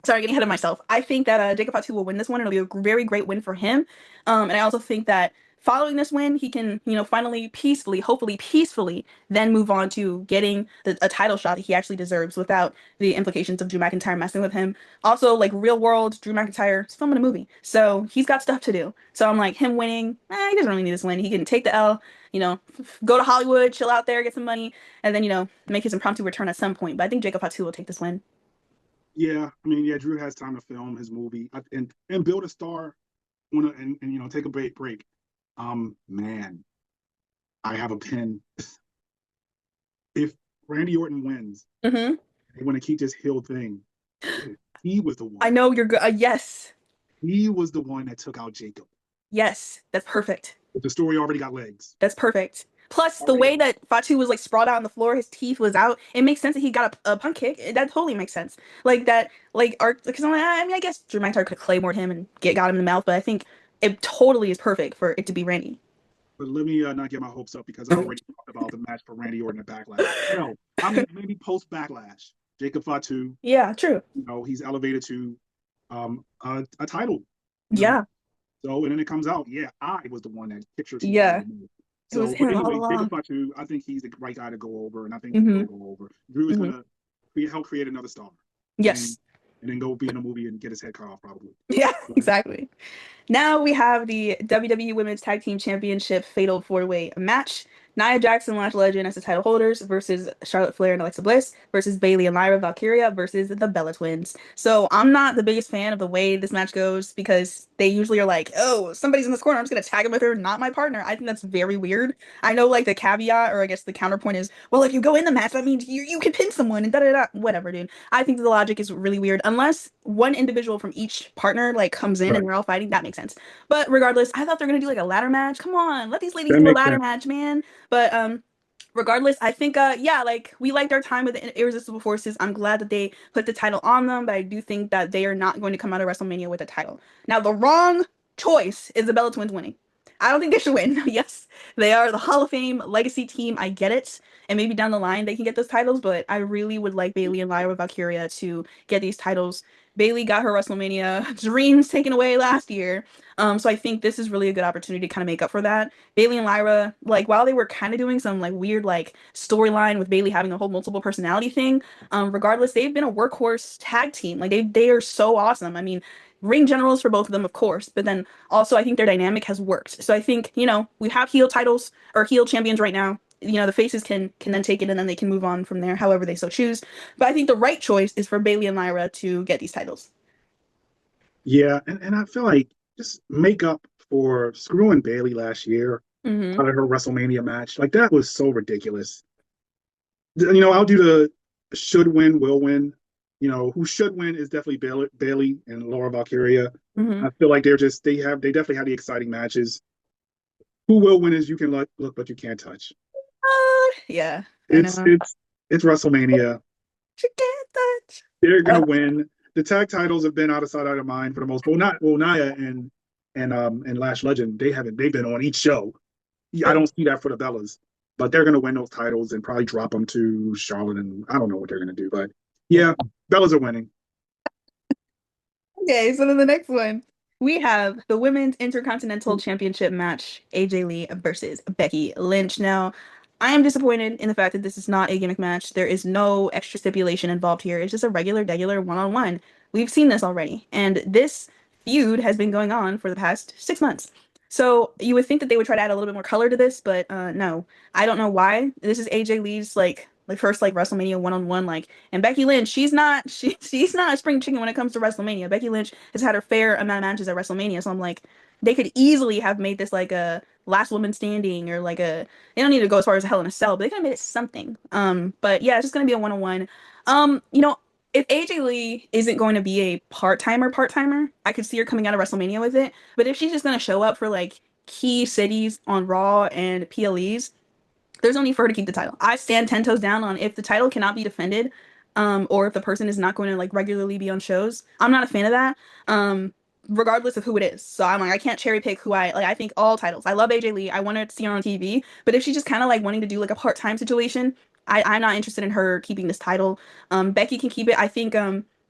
sorry, getting ahead of myself. I think that Jacob Fatu will win this one. It'll be a very great win for him. And I also think that following this win, he can, finally hopefully peacefully, then move on to getting a title shot that he actually deserves without the implications of Drew McIntyre messing with him. Also, like real world, Drew McIntyre is filming a movie, so he's got stuff to do. So I'm like, him winning, he doesn't really need this win. He can take the L, go to Hollywood, chill out there, get some money, and then, make his impromptu return at some point. But I think Jacob Fatu will take this win. Yeah, I mean, Drew has time to film his movie and build a star, and take a break. Man, I have a pin. If Randy Orton wins, they want to keep this heel thing. He was the one. I know you're good. Yes. He was the one that took out Jacob. Yes, that's perfect. But the story already got legs. That's perfect. Plus, the way that Fatu was like sprawled out on the floor, his teeth was out. It makes sense that he got a punt kick. That totally makes sense. Like that, like art. Because I guess Drew McIntyre could have claymored him and got him in the mouth, but I think it totally is perfect for it to be Randy. But let me not get my hopes up because I already talked about the match for Randy Orton at Backlash. No, I mean maybe post Backlash, Jacob Fatu. Yeah, true. He's elevated to a title. Yeah. So and then it comes out, I was the one that pictured. Yeah. So it was him all along. Jacob Fatu, I think he's the right guy to go over, and I think he'll go over. Drew is gonna help create another star. Yes. And then go be in a movie and get his head cut off, probably. Yeah, Exactly. Now we have the WWE Women's Tag Team Championship Fatal 4-Way match. Nia Jackson, Lash Legend as the title holders versus Charlotte Flair and Alexa Bliss versus Bayley and Lyra Valkyria versus the Bella Twins. So I'm not the biggest fan of the way this match goes because they usually are like, oh, somebody's in this corner, I'm just gonna tag him with her, not my partner. I think that's very weird. I know like the caveat or I guess the counterpoint is, well, if you go in the match, that means you can pin someone and da da da. Whatever, dude. I think the logic is really weird. Unless one individual from each partner like comes in and Right. they're all fighting, that makes sense. But regardless, I thought they're gonna do like a ladder match. Come on, let these ladies That do a makes ladder sense. match, man. But regardless, I think yeah, like we liked our time with the Irresistible Forces. I'm glad that they put the title on them, but I do think that they are not going to come out of WrestleMania with a title. Now, the wrong choice is the Bella Twins winning. I don't think they should win. Yes, they are the Hall of Fame legacy team. I get it. And maybe down the line they can get those titles, but I really would like Bayley and Lyra Valkyria to get these titles. Bayley got her WrestleMania dreams taken away last year. So I think this is really a good opportunity to kind of make up for that. Bayley and Lyra, like while they were kind of doing some like weird like storyline with Bayley having the whole multiple personality thing, regardless, they've been a workhorse tag team. Like they are so awesome. I mean, ring generals for both of them, of course, but then also I think their dynamic has worked. So I think, we have heel titles or heel champions right now. The faces can then take it and then they can move on from there, however they so choose. But I think the right choice is for Bayley and Lyra to get these titles. Yeah, and I feel like just make up for screwing Bailey last year Mm-hmm. out of her WrestleMania match. Like that was so ridiculous. I'll do the should win, will win. Who should win is definitely Bailey and Laura Valkyria. Mm-hmm. I feel like they definitely had the exciting matches. Who will win is you can look, but you can't touch. Yeah, I It's know. it's it's WrestleMania. You can't touch. They're gonna win. The tag titles have been out of sight, out of mind for the most. Well, Nia and Lash Legend, they've been on each show. I True. don't see that for the Bellas, but they're gonna win those titles and probably drop them to Charlotte, and I don't know what they're gonna do, but yeah, Bellas are winning. Okay, so then the next one, we have the Women's Intercontinental Championship match, AJ Lee versus Becky Lynch. Now, I am disappointed in the fact that this is not a gimmick match. There is no extra stipulation involved here. It's just a regular one-on-one. We've seen this already, and this feud has been going on for the past 6 months. So you would think that they would try to add a little bit more color to this, but no. I don't know why. This is AJ Lee's like first like WrestleMania one-on-one like, and Becky Lynch, she's not a spring chicken when it comes to WrestleMania. Becky Lynch has had her fair amount of matches at WrestleMania, so I'm like, they could easily have made this like a last woman standing or like a, they don't need to go as far as Hell in a Cell, but they could have made it something. But yeah, it's just gonna be a one-on-one. If AJ Lee isn't going to be a part-timer, I could see her coming out of WrestleMania with it. But if she's just gonna show up for like key cities on Raw and PLEs, there's no need for her to keep the title. I stand 10 toes down on if the title cannot be defended, or if the person is not going to like regularly be on shows. I'm not a fan of that. Regardless of who it is. So I'm like, I can't cherry pick who I like. I think all titles. I love AJ Lee. I want to see her on TV. But if she's just kind of like wanting to do like a part-time situation, I'm not interested in her keeping this title. Becky can keep it. I think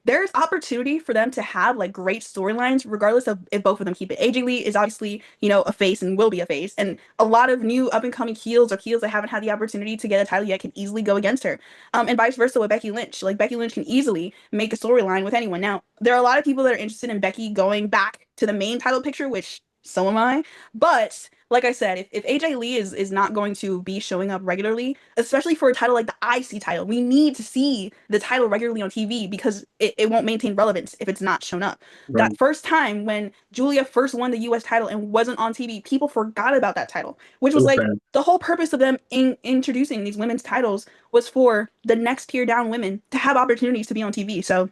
there's opportunity for them to have like great storylines, regardless of if both of them keep it. AJ Lee is obviously, a face and will be a face. And a lot of new up and coming heels or heels that haven't had the opportunity to get a title yet can easily go against her. And vice versa with Becky Lynch. Like Becky Lynch can easily make a storyline with anyone. Now, there are a lot of people that are interested in Becky going back to the main title picture, which so am I. But like I said, if AJ Lee is not going to be showing up regularly, especially for a title like the IC title, we need to see the title regularly on TV because it won't maintain relevance if it's not shown up. That Right. first time when Julia first won the US title and wasn't on TV, people forgot about that title, which was So like sad. the whole purpose of them introducing these women's titles was for the next tier down women to have opportunities to be on TV. So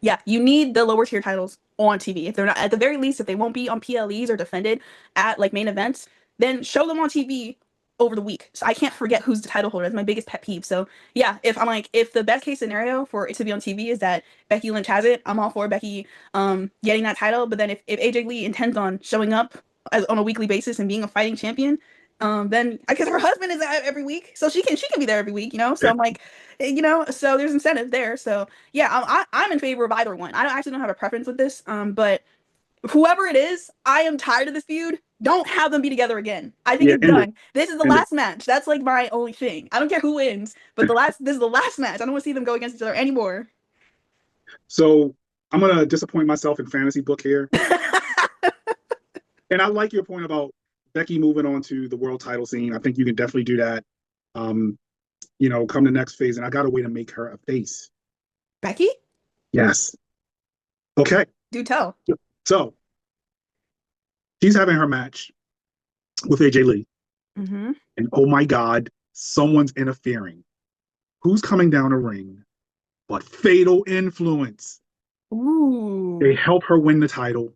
yeah, you need the lower tier titles on TV. If they're not, at the very least, if they won't be on PLEs or defended at like main events, then show them on TV over the week. So I can't forget who's the title holder. That's my biggest pet peeve. So yeah, if the best case scenario for it to be on TV is that Becky Lynch has it, I'm all for Becky getting that title. But then if AJ Lee intends on showing up on a weekly basis and being a fighting champion, then because her husband is out every week, so she can be there every week. So I'm like, so there's incentive there. So yeah, I'm in favor of either one. I don't actually don't have a preference with this. But whoever it is, I am tired of this feud. Don't have them be together again. I think Yeah, it's end it. done. This is the End it. last match. That's like my only thing. I don't care who wins, but this is the last match. I don't want to see them go against each other anymore. So I'm gonna disappoint myself in fantasy book here. And I like your point about Becky moving on to the world title scene. I think you can definitely do that. You know, come the next phase, and I got a way to make her a face. Becky? Yes. Okay. Do tell. So she's having her match with AJ Lee. Mm-hmm. And oh my God, someone's interfering. Who's coming down the ring? But Fatal Influence. Ooh. They help her win the title.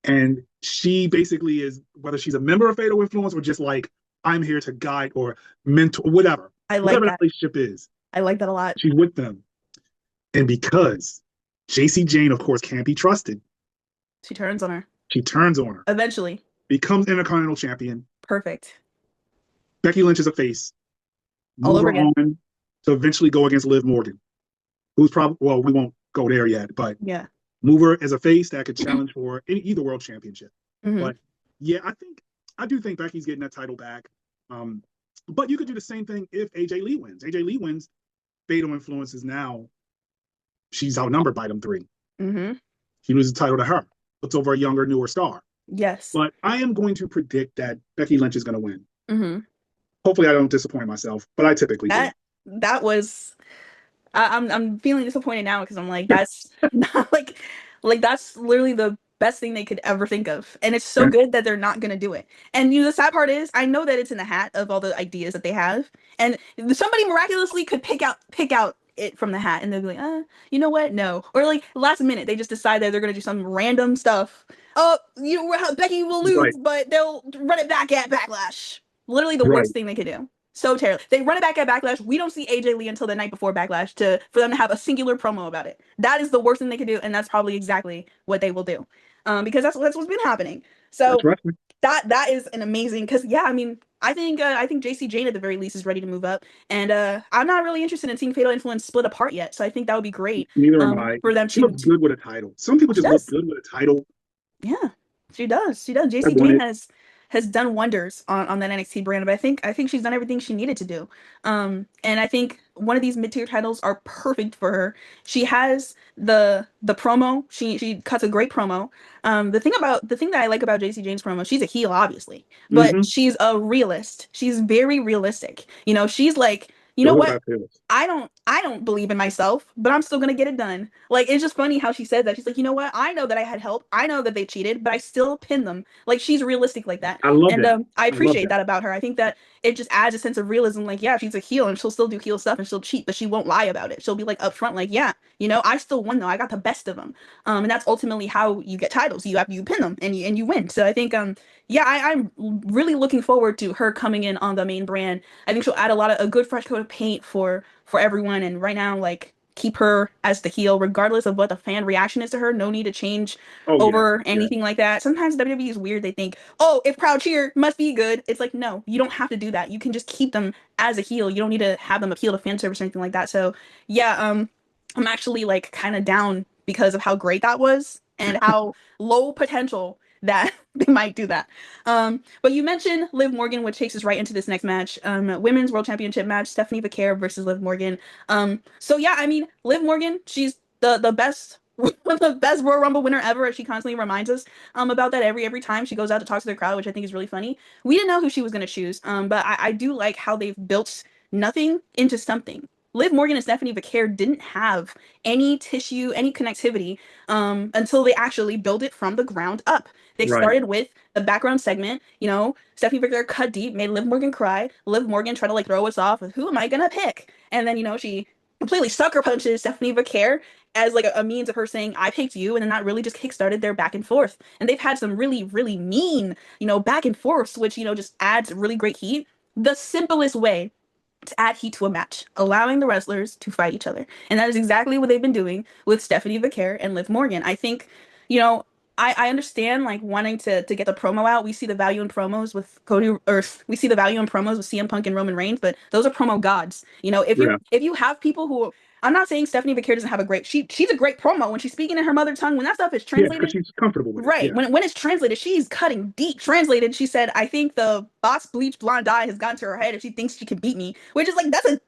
And she basically is, whether she's a member of Fatal Influence or just like, I'm here to guide or mentor, whatever. I like whatever that. relationship is. I like that a lot. She's with them. And because JC Jane, of course, can't be trusted, She turns on her. she turns on her. Eventually. Becomes Intercontinental Champion. Perfect. Becky Lynch is a face. All Move over her again. on to eventually go against Liv Morgan, who's probably, well, we won't go there yet, but Yeah. move her as a face that could challenge for either world championship. Mm-hmm. But yeah, I do think Becky's getting that title back. But you could do the same thing if AJ Lee wins. AJ Lee wins, Fatal Influence is now, she's outnumbered by them three. Mm-hmm. He loses the title to her. Puts over a younger, newer star. Yes. But I am going to predict that Becky Lynch is going to win. Mm-hmm. Hopefully I don't disappoint myself, but I typically do. That was I'm feeling disappointed now because I'm like, that's not like that's literally the best thing they could ever think of. And it's so good that they're not gonna do it. And the sad part is I know that it's in the hat of all the ideas that they have. And somebody miraculously could pick out it from the hat and they'll be like, you know what? No. Or like last minute they just decide that they're gonna do some random stuff. Oh, Becky will lose, but they'll run it back at Backlash. Literally the worst thing they could do. So terrible. They run it back at Backlash. We don't see AJ Lee until the night before Backlash for them to have a singular promo about it. That is the worst thing they could do, and that's probably exactly what they will do, because that's what's been happening. So that is an amazing. Because yeah, I mean, I think JC Jane at the very least is ready to move up, and I'm not really interested in seeing Fatal Influence split apart yet. So I think that would be great. Neither am I. For them she looks good with a title. Some people just look good with a title. Yeah, she does. She does. JC Jane has done wonders on that NXT brand, but I think she's done everything she needed to do. And I think one of these mid-tier titles are perfect for her. She has the promo. She cuts a great promo. The thing that I like about JC Jane's promo, she's a heel, obviously, but she's a realist. She's very realistic. You know, she's like, you know what? I don't believe in myself, but I'm still gonna get it done. Like, it's just funny how she said that. She's like, you know what? I know that I had help. I know that they cheated, but I still pinned them. Like, she's realistic like that. I love that. I appreciate that about her. I think that it just adds a sense of realism. Like, yeah, she's a heel and she'll still do heel stuff and she'll cheat, but she won't lie about it. She'll be like upfront, like, yeah, you know, I still won though. I got the best of them. And that's ultimately how you get titles. You pin them and you win. So I think yeah, I'm really looking forward to her coming in on the main brand. I think she'll add a good fresh coat of paint for everyone. And right now, like, keep her as the heel, regardless of what the fan reaction is to her. No need to change anything like that. Sometimes WWE is weird. They think, oh, if crowd cheer, must be good. It's like, no, you don't have to do that. You can just keep them as a heel. You don't need to have them appeal to fan service or anything like that. So yeah, I'm actually like kind of down because of how great that was and how low potential that they might do that. But you mentioned Liv Morgan, which takes us right into this next match. Women's World Championship match, Stephanie Vaquer versus Liv Morgan. So yeah, I mean, Liv Morgan, she's the best the best Royal Rumble winner ever, as she constantly reminds us about that every time she goes out to talk to the crowd, which I think is really funny. We didn't know who she was gonna choose, but I do like how they've built nothing into something. Liv Morgan and Stephanie Vaquer didn't have any tissue, any connectivity until they actually built it from the ground up. They started with the background segment, you know, Stephanie Vaquer cut deep, made Liv Morgan cry. Liv Morgan tried to like throw us off with who am I gonna pick? And then, you know, she completely sucker punches Stephanie Vaquer as like a means of her saying, I picked you, and then that really just kickstarted their back and forth. And they've had some really, really mean, you know, back and forths, which, you know, just adds really great heat. The simplest way to add heat to a match, allowing the wrestlers to fight each other. And that is exactly what they've been doing with Stephanie Vaquer and Liv Morgan. I think, you know, I understand like wanting to get the promo out. We see the value in promos with we see the value in promos with CM Punk and Roman Reigns, but those are promo gods. You know, if you have people who, I'm not saying Stephanie Vaquer doesn't have a great, she's a great promo when she's speaking in her mother tongue. When that stuff is translated, she's comfortable with it. Yeah. When it's translated, she's cutting deep. Translated, she said, I think the boss bleach blonde dye has gotten to her head if she thinks she can beat me, which is like, that's a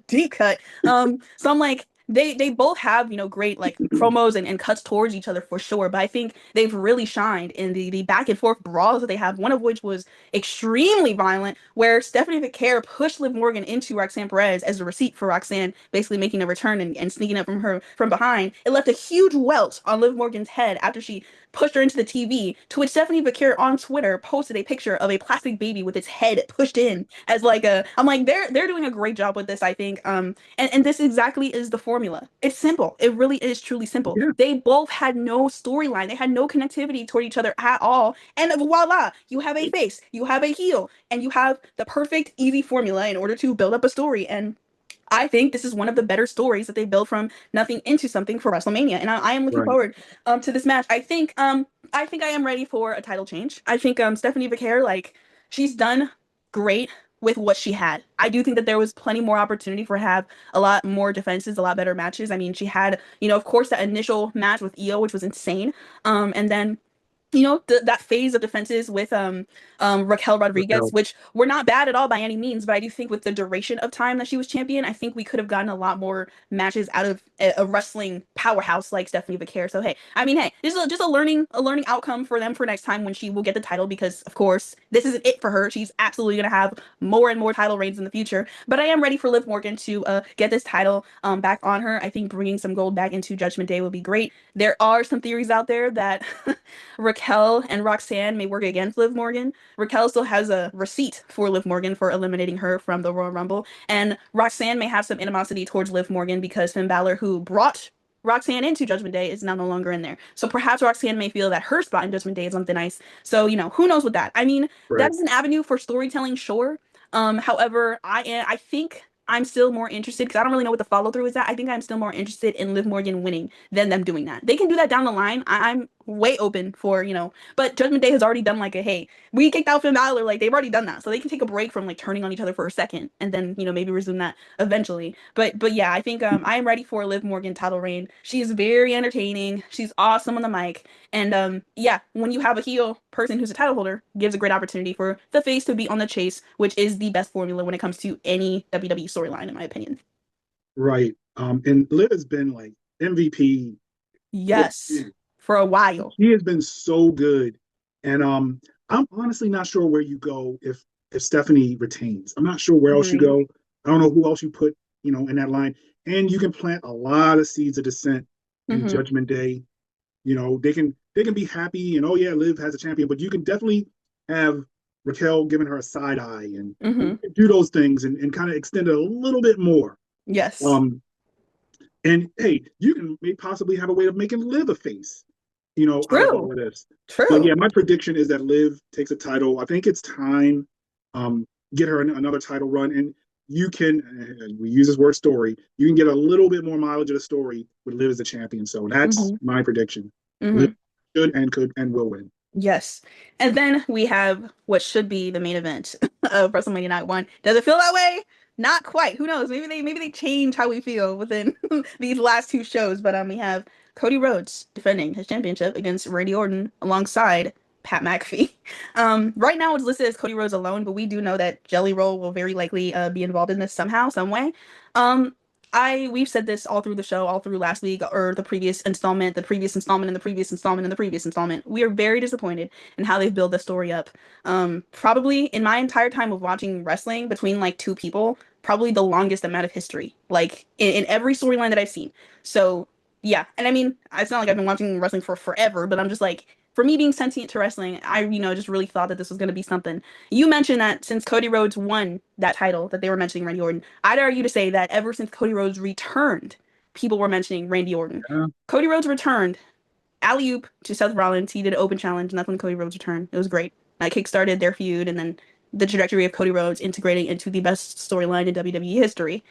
deep cut. So I'm like, they both have, great like promos and cuts towards each other for sure. But I think they've really shined in the back and forth brawls that they have, one of which was extremely violent, where Stephanie McCare pushed Liv Morgan into Roxanne Perez as a receipt for Roxanne basically making a return and sneaking up from her from behind. It left a huge welt on Liv Morgan's head after she pushed her into the TV, to which Stephanie McCare on Twitter posted a picture of a plastic baby with its head pushed in as like a I'm like they're doing a great job with this, I think. And this exactly is the formula. It's simple. It really is truly simple. Yeah. They both had no storyline. They had no connectivity toward each other at all. And voila, you have a face, you have a heel, and you have the perfect, easy formula in order to build up a story. And I think this is one of the better stories that they build from nothing into something for WrestleMania, and I am looking Right. forward to this match. I think I am ready for a title change. I think Stephanie McCare, like, she's done great with what she had. I do think that there was plenty more opportunity for her to have a lot more defenses, a lot better matches. I mean, she had, of course, that initial match with Io, which was insane. And then that phase of defenses with Raquel Rodriguez, Raquel. which were not bad at all by any means, but I do think with the duration of time that she was champion, I think we could have gotten a lot more matches out of a wrestling powerhouse like Stephanie McCare. So hey, I mean, hey, just a learning outcome for them for next time when she will get the title, because of course this isn't it for her. She's absolutely gonna have more and more title reigns in the future. But I am ready for Liv Morgan to get this title back on her. I think bringing some gold back into Judgment Day would be great. There are some theories out there that Raquel and Roxanne may work against Liv Morgan. Raquel still has a receipt for Liv Morgan for eliminating her from the Royal Rumble, and Roxanne may have some animosity towards Liv Morgan because Finn Balor, who brought Roxanne into Judgment Day, is now no longer in there. So perhaps Roxanne may feel that her spot in Judgment Day is on thin ice. So who knows with that? I mean, that Right. is an avenue for storytelling, sure. However, I think I'm still more interested, because I don't really know what the follow through is at. I think I'm still more interested in Liv Morgan winning than them doing that. They can do that down the line. I'm way open for, but Judgment Day has already done like a, hey, we kicked out Finn Balor, like they've already done that. So they can take a break from like turning on each other for a second and then, maybe resume that eventually. But yeah, I think I am ready for Liv Morgan title reign. She's very entertaining. She's awesome on the mic. And yeah, when you have a heel person who's a title holder, gives a great opportunity for the face to be on the chase, which is the best formula when it comes to any WWE storyline, in my opinion. Right. And Liv has been like MVP. Yes, for a while. He has been so good. And I'm honestly not sure where you go if Stephanie retains. I'm not sure where else you Agreed. go. I don't know who else you put, in that line. And you can plant a lot of seeds of dissent in Hmm. Judgment Day. They can be happy and, oh yeah, Liv has a champion, but you can definitely have Raquel giving her a side eye and Hmm. do those things and kind of extend it a little bit more. Yes. Um, and hey, you can possibly have a way of making Liv a face, out of all True. of this. But True. yeah, my prediction is that Liv takes a title. I think it's time. Get her another title run, and you can. We use this word story. You can get a little bit more mileage of the story with Liv as a champion. So that's Hmm. my prediction. Liv Hmm. should and could and will win. Yes. And then we have what should be the main event of WrestleMania Night 1. Does it feel that way? Not quite. Who knows? Maybe they change how we feel within these last two shows. But we have Cody Rhodes defending his championship against Randy Orton alongside Pat McAfee. Right now it's listed as Cody Rhodes alone, but we do know that Jelly Roll will very likely be involved in this somehow, some way. Um, we've said this all through the show, all through last week, or the previous installment, the previous installment, and the previous installment, and the previous installment. We are very disappointed in how they've built the story up. Probably in my entire time of watching wrestling between like two people, probably the longest amount of history, like in every storyline that I've seen. So yeah, and I mean, it's not like I've been watching wrestling for forever, but I'm just like, for me being sentient to wrestling, I just really thought that this was going to be something. You mentioned that since Cody Rhodes won that title, that they were mentioning Randy Orton. I'd argue to say that ever since Cody Rhodes returned, people were mentioning Randy Orton. Yeah. Cody Rhodes returned, alley oop to Seth Rollins. He did an open challenge, and that's when Cody Rhodes returned. It was great. That kickstarted their feud, and then the trajectory of Cody Rhodes integrating into the best storyline in WWE history.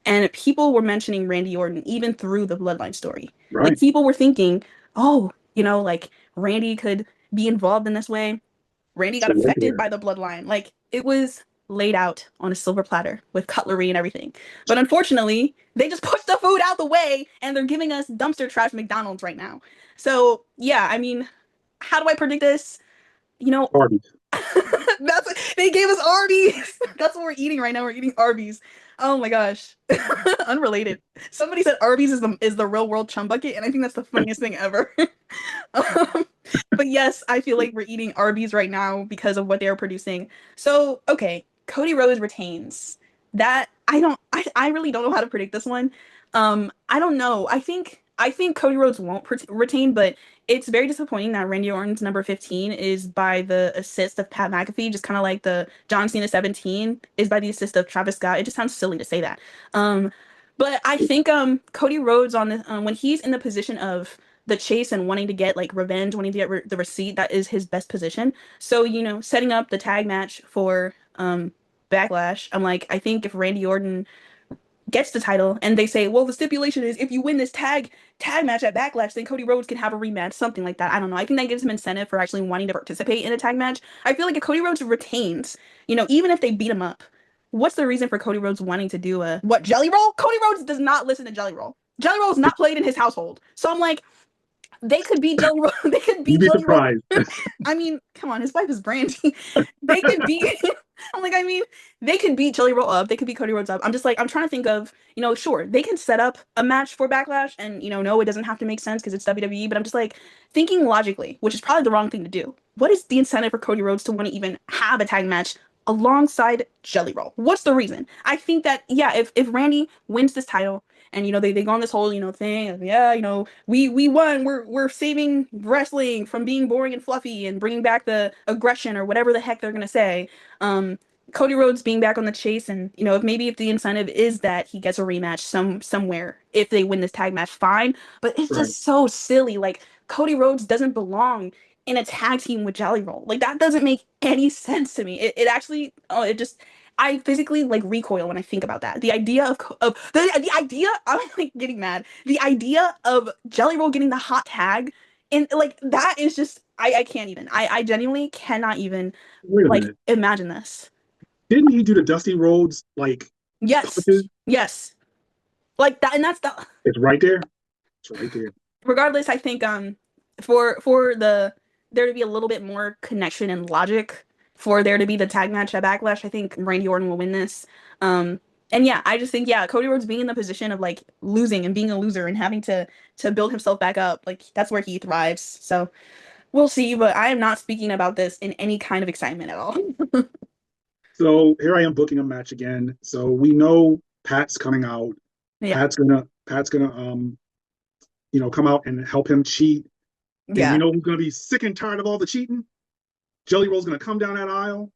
And people were mentioning Randy Orton even through the Bloodline story. Like Right. people were thinking, oh, like Randy could be involved in this way. Randy got So right affected there. by the bloodline. Like it was laid out on a silver platter with cutlery and everything. But unfortunately, they just pushed the food out the way and they're giving us dumpster trash McDonald's right now. So yeah, I mean, how do I predict this? You know, Parties. They gave us Arby's. That's what we're eating right now. We're eating Arby's. Oh my gosh. Unrelated. Somebody said Arby's is the real world chum bucket, and I think that's the funniest thing ever. Um, but yes, I feel like we're eating Arby's right now because of what they're producing. So, okay, Cody Rhodes retains. That I really don't know how to predict this one. I don't know. I think Cody Rhodes won't retain, but it's very disappointing that Randy Orton's number 15 is by the assist of Pat McAfee, just kind of like the John Cena 17 is by the assist of Travis Scott. It just sounds silly to say that. Um, but I think Cody Rhodes on the when he's in the position of the chase and wanting to get like revenge, wanting to get the receipt, that is his best position. So, setting up the tag match for Backlash, I think if Randy Orton gets the title and they say, well, the stipulation is if you win this tag match at Backlash, then Cody Rhodes can have a rematch, something like that. I don't know. I think that gives him incentive for actually wanting to participate in a tag match. I feel like if Cody Rhodes retains, even if they beat him up, what's the reason for Cody Rhodes wanting to do a what Jelly Roll? Cody Rhodes does not listen to Jelly Roll. Jelly Roll is not played in his household. So I'm like, they could beat Jelly Roll. They could beat You'd be Jelly Roll. surprised. I mean, come on, his wife is Brandy. They could beat. They could beat Jelly Roll up. They could beat Cody Rhodes up. I'm trying to think of, sure, they can set up a match for Backlash, and no, it doesn't have to make sense because it's WWE. But I'm just like thinking logically, which is probably the wrong thing to do. What is the incentive for Cody Rhodes to want to even have a tag match alongside Jelly Roll? What's the reason? I think that yeah, if Randy wins this title. And they go on this whole thing of, yeah, we won, we're saving wrestling from being boring and fluffy and bringing back the aggression or whatever the heck they're gonna say. Cody Rhodes being back on the chase, and if the incentive is that he gets a rematch somewhere if they win this tag match, fine. But it's Right. just so silly. Like, Cody Rhodes doesn't belong in a tag team with Jelly Roll. Like, that doesn't make any sense to me. It actually, it just, I physically like recoil when I think about that. The idea of the idea, I'm like getting mad. The idea of Jelly Roll getting the hot tag, and like that is just, I can't even. I genuinely cannot even Wait a like minute. imagine this. Didn't he do the Dusty Rhodes like Yes, punches? yes, like that, and that's the. It's right there. It's right there. Regardless, I think for there to be a little bit more connection and logic for there to be the tag match at Backlash, I think Randy Orton will win this. Um, and yeah, I just think, yeah, Cody Rhodes being in the position of like losing and being a loser and having to build himself back up, like that's where he thrives. So we'll see, but I am not speaking about this in any kind of excitement at all. So here I am booking a match again. So we know Pat's coming out. Yeah, Pat's gonna come out and help him cheat. And you yeah, know who's gonna be sick and tired of all the cheating? Jelly Roll's gonna come down that aisle.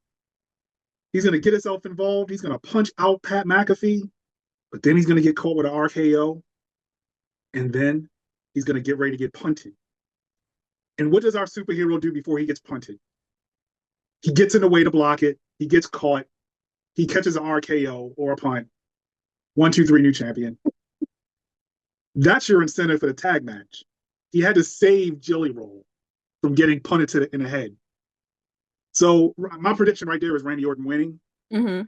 He's gonna get himself involved. He's gonna punch out Pat McAfee, but then he's gonna get caught with an RKO, and then he's gonna get ready to get punted. And what does our superhero do before he gets punted? He gets in the way to block it. He gets caught. He catches an RKO or a punt. 1, 2, 3, new champion. That's your incentive for the tag match. He had to save Jelly Roll from getting punted in the head. So my prediction right there is Randy Orton winning. hmm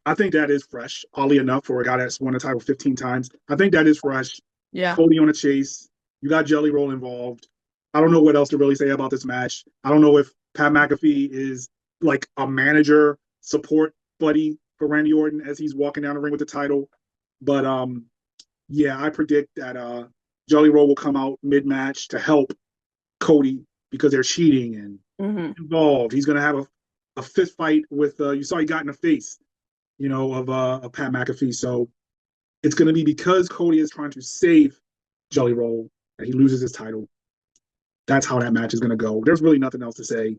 I think that is fresh, oddly enough, for a guy that's won the title 15 times. I think that is fresh. yeah, Cody on a chase. You got Jelly Roll involved. I don't know what else to really say about this match. I don't know if Pat McAfee is like a manager support buddy for Randy Orton as he's walking down the ring with the title. But yeah, I predict that Jelly Roll will come out mid-match to help Cody because they're cheating and hmm involved. He's gonna have a fist fight with you saw he got in the face, of Pat McAfee. So it's gonna be because Cody is trying to save Jelly Roll that he loses his title. That's how that match is gonna go. There's really nothing else to say.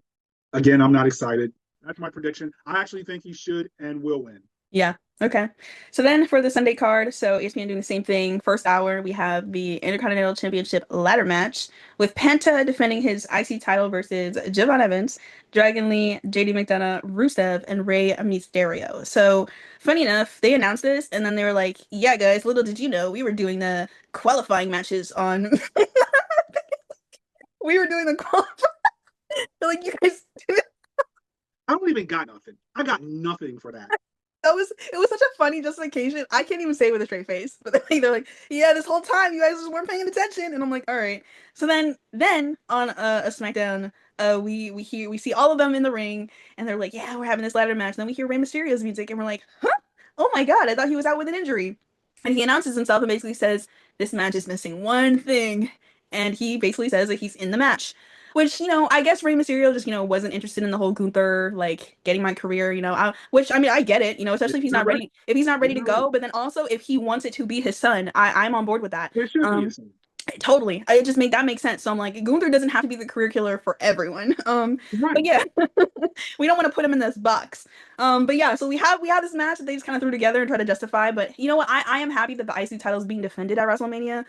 Again, I'm not excited. That's my prediction. I actually think he should and will win. Yeah. Okay. So then for the Sunday card, so ESPN doing the same thing. First hour, we have the Intercontinental Championship ladder match with Penta defending his IC title versus Javon Evans, Dragon Lee, JD McDonough, Rusev, and Rey Mysterio. So funny enough, they announced this and then they were like, yeah, guys, little did you know, we were doing the qualifying matches on we were doing the qualifying like you guys I don't even got nothing. I got nothing for that. it was such a funny justification. I can't even say it with a straight face. But they're like, yeah, this whole time you guys just weren't paying attention. And I'm like, all right. So then on a SmackDown, we see all of them in the ring, and they're like, yeah, we're having this ladder match. And then we hear Rey Mysterio's music, and we're like, huh? Oh my God, I thought he was out with an injury. And he announces himself and basically says, this match is missing one thing. And he basically says that he's in the match. Which, I guess Rey Mysterio just, wasn't interested in the whole Gunther, like, getting my career, which, I mean, I get it, especially if he's not ready, to go. But then also, if he wants it to be his son, I'm on board with that. It should be his son. Totally. I just make that make sense. So I'm like, Gunther doesn't have to be the career killer for everyone. Right. But yeah, we don't want to put him in this box. But yeah, so we have this match that they just kind of threw together and try to justify. But you know what? I am happy that the IC title is being defended at WrestleMania.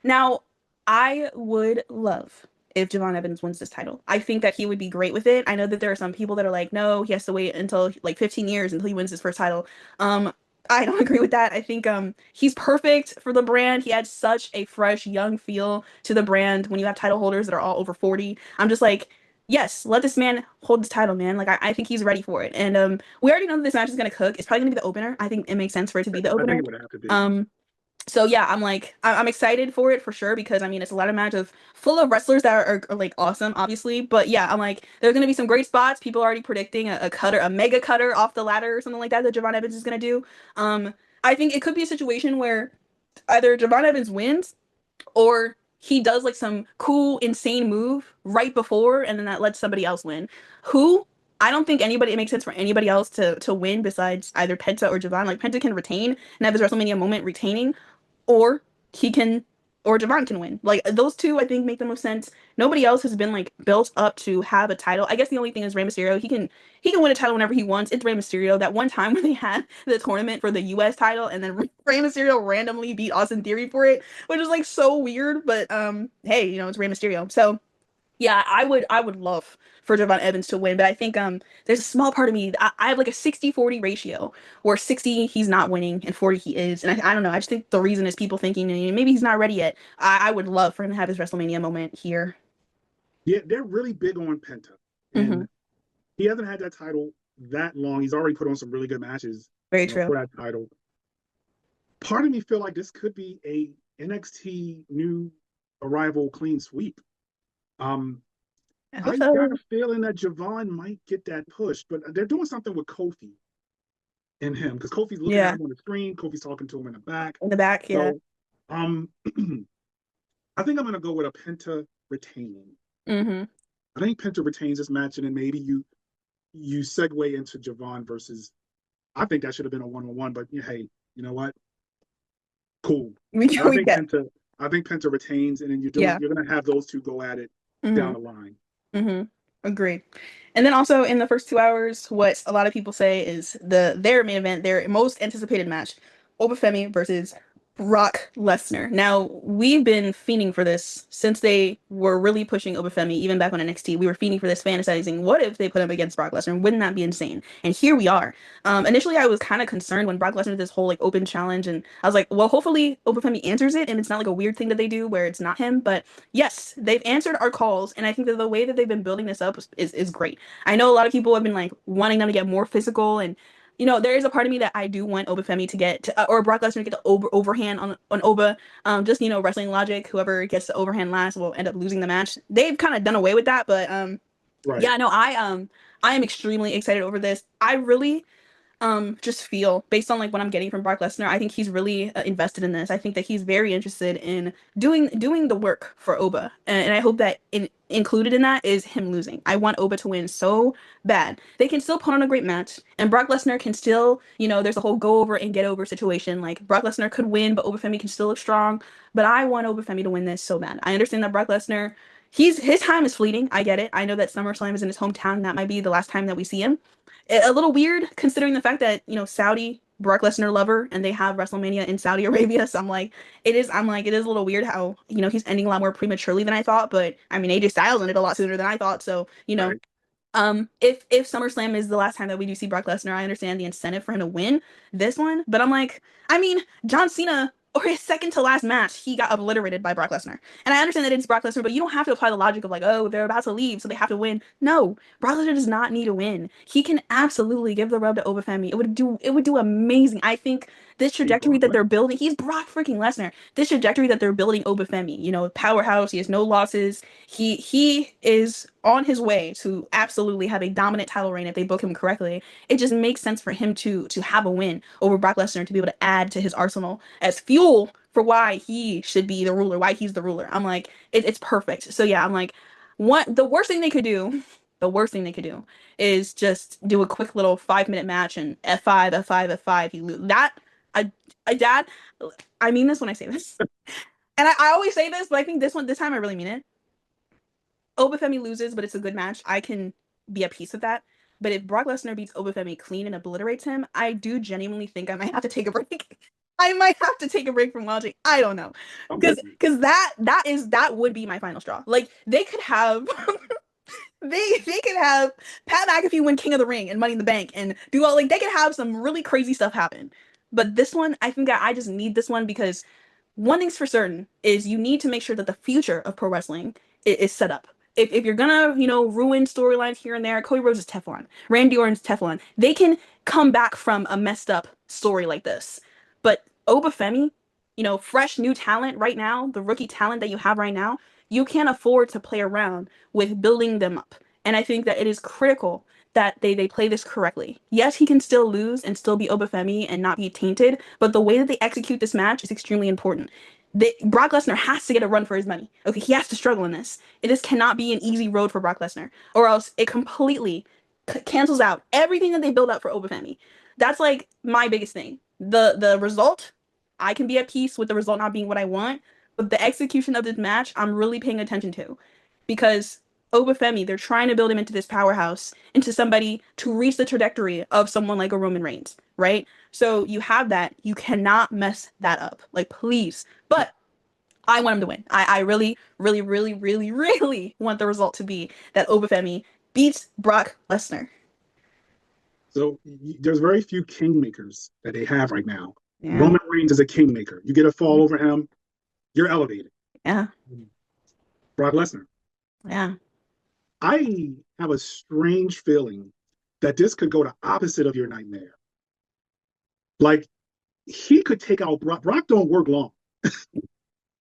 Now I would love if Javon Evans wins this title. I think that he would be great with it. I know that there are some people that are like, no, he has to wait until like 15 years until he wins his first title. I don't agree with that. I think he's perfect for the brand. He adds such a fresh, young feel to the brand when you have title holders that are all over 40. I'm just like, yes, let this man hold this title, man. Like I think he's ready for it. And we already know that this match is gonna cook. It's probably gonna be the opener. I think it makes sense for it to be the opener. I think it would have to be. So yeah, I'm excited for it for sure because I mean it's a lot of matches full of wrestlers that are like awesome, obviously. But yeah, I'm like there's gonna be some great spots. People are already predicting a cutter, a mega cutter off the ladder or something like that Javon Evans is gonna do. I think it could be a situation where either Javon Evans wins or he does like some cool, insane move right before, and then that lets somebody else win. Who? I don't think it makes sense for anybody else to win besides either Penta or Javon. Like Penta can retain and have his WrestleMania moment retaining, or he can or Javon can win. Like those two I think make the most sense. Nobody else has been like built up to have a title. I guess the only thing is Rey Mysterio. He can win a title whenever he wants. It's Rey Mysterio. That one time when they had the tournament for the US title and then Rey Mysterio randomly beat Austin Theory for it, which is like so weird, but hey, it's Rey Mysterio. So yeah, I would love for Javon Evans to win, but I think there's a small part of me I have like a 60-40 ratio where 60 he's not winning and 40 he is. And I don't know. I just think the reason is people thinking maybe he's not ready yet. I would love for him to have his WrestleMania moment here. Yeah, they're really big on Penta. And he hasn't had that title that long. He's already put on some really good matches Very true. for that title. Part of me feel like this could be a NXT new arrival clean sweep. I got a feeling that Javon might get that push, but they're doing something with Kofi and him because Kofi's looking at him on the screen. Kofi's talking to him in the back. In the back, yeah. So, I think I'm gonna go with a Penta retaining. I think Penta retains this match, and then maybe you segue into Javon versus. I think that should have been a 1-on-1, but hey, you know what? Cool. I think Penta retains, and then you're gonna have those two go at it down the line. Agreed. And then also in the first 2 hours, what a lot of people say is their main event, their most anticipated match, Obafemi versus Brock Lesnar. Now, we've been fiending for this since they were really pushing Obafemi, even back on NXT. We were fiending for this, fantasizing, what if they put him against Brock Lesnar? Wouldn't that be insane? And here we are. Initially, I was kind of concerned when Brock Lesnar did this whole like open challenge, and I was like, well, hopefully Obafemi answers it, and it's not like a weird thing that they do where it's not him. But yes, they've answered our calls, and I think that the way that they've been building this up is great. I know a lot of people have been like wanting them to get more physical and there is a part of me that I do want Obafemi to get or Brock Lesnar to get the overhand on Oba. Just wrestling logic. Whoever gets the overhand last will end up losing the match. They've kind of done away with that, but right. Yeah, no, I am extremely excited over this. I really just feel based on like what I'm getting from Brock Lesnar, I think he's really invested in this. I think that he's very interested in doing the work for Oba, and I hope that included in that is him losing. I want Oba to win so bad. They can still put on a great match, and Brock Lesnar can still, there's a whole go over and get over situation. Like Brock Lesnar could win, but Obafemi can still look strong. But I want Obafemi to win this so bad. I understand that Brock Lesnar, his time is fleeting. I get it. I know that SummerSlam is in his hometown. And that might be the last time that we see him. A little weird considering the fact that Saudi Brock Lesnar lover and they have WrestleMania in Saudi Arabia. So it is a little weird how he's ending a lot more prematurely than I thought. But I mean AJ Styles ended a lot sooner than I thought. So Right. If SummerSlam is the last time that we do see Brock Lesnar, I understand the incentive for him to win this one. But I'm like, I mean John Cena or his second to last match, he got obliterated by Brock Lesnar. And I understand that it's Brock Lesnar, but you don't have to apply the logic of like, oh, they're about to leave, so they have to win. No, Brock Lesnar does not need to win. He can absolutely give the rub to Obafemi. It would do amazing. I think this trajectory that they're building, he's Brock freaking Lesnar. This trajectory that they're building Obafemi, you know, powerhouse, he has no losses. He is on his way to absolutely have a dominant title reign if they book him correctly. It just makes sense for him to have a win over Brock Lesnar, to be able to add to his arsenal as fuel for why he should be the ruler, why he's the ruler. I'm like, it's perfect. So yeah, I'm like, the worst thing they could do, is just do a quick little 5-minute match and F5, F5, F5. He lose that. Dad, I mean this when I say this, and I always say this, but I think this time I really mean it. Obafemi loses, but it's a good match. I can be at peace with that. But if Brock Lesnar beats Obafemi clean and obliterates him, I do genuinely think I might have to take a break. I might have to take a break from watching. I don't know, because that would be my final straw. Like they could have. They could have Pat McAfee win King of the Ring and Money in the Bank and do all, like, they could have some really crazy stuff happen. But this one, I think that I just need this one because one thing's for certain is you need to make sure that the future of pro wrestling is set up. If you're gonna, you know, ruin storylines here and there, Cody Rhodes is Teflon, Randy Orton's Teflon. They can come back from a messed up story like this. But Obafemi, you know, fresh new talent right now, the rookie talent that you have right now, you can't afford to play around with building them up. And I think that it is critical that they play this correctly. Yes, he can still lose and still be Obafemi and not be tainted, but the way that they execute this match is extremely important. Brock Lesnar has to get a run for his money. Okay, he has to struggle in this. This cannot be an easy road for Brock Lesnar, or else it completely cancels out everything that they build up for Obafemi. That's like my biggest thing. The result, I can be at peace with the result not being what I want, but the execution of this match, I'm really paying attention to, because Obafemi, they're trying to build him into this powerhouse, into somebody to reach the trajectory of someone like a Roman Reigns, right? So you have that. You cannot mess that up. Like, please. But I want him to win. I really, really, really, really, really want the result to be that Obafemi beats Brock Lesnar. So there's very few kingmakers that they have right now. Yeah. Roman Reigns is a kingmaker. You get a fall over him, you're elevated. Yeah. Brock Lesnar. Yeah. I have a strange feeling that this could go the opposite of your nightmare. Like, he could take out Brock. Brock don't work long.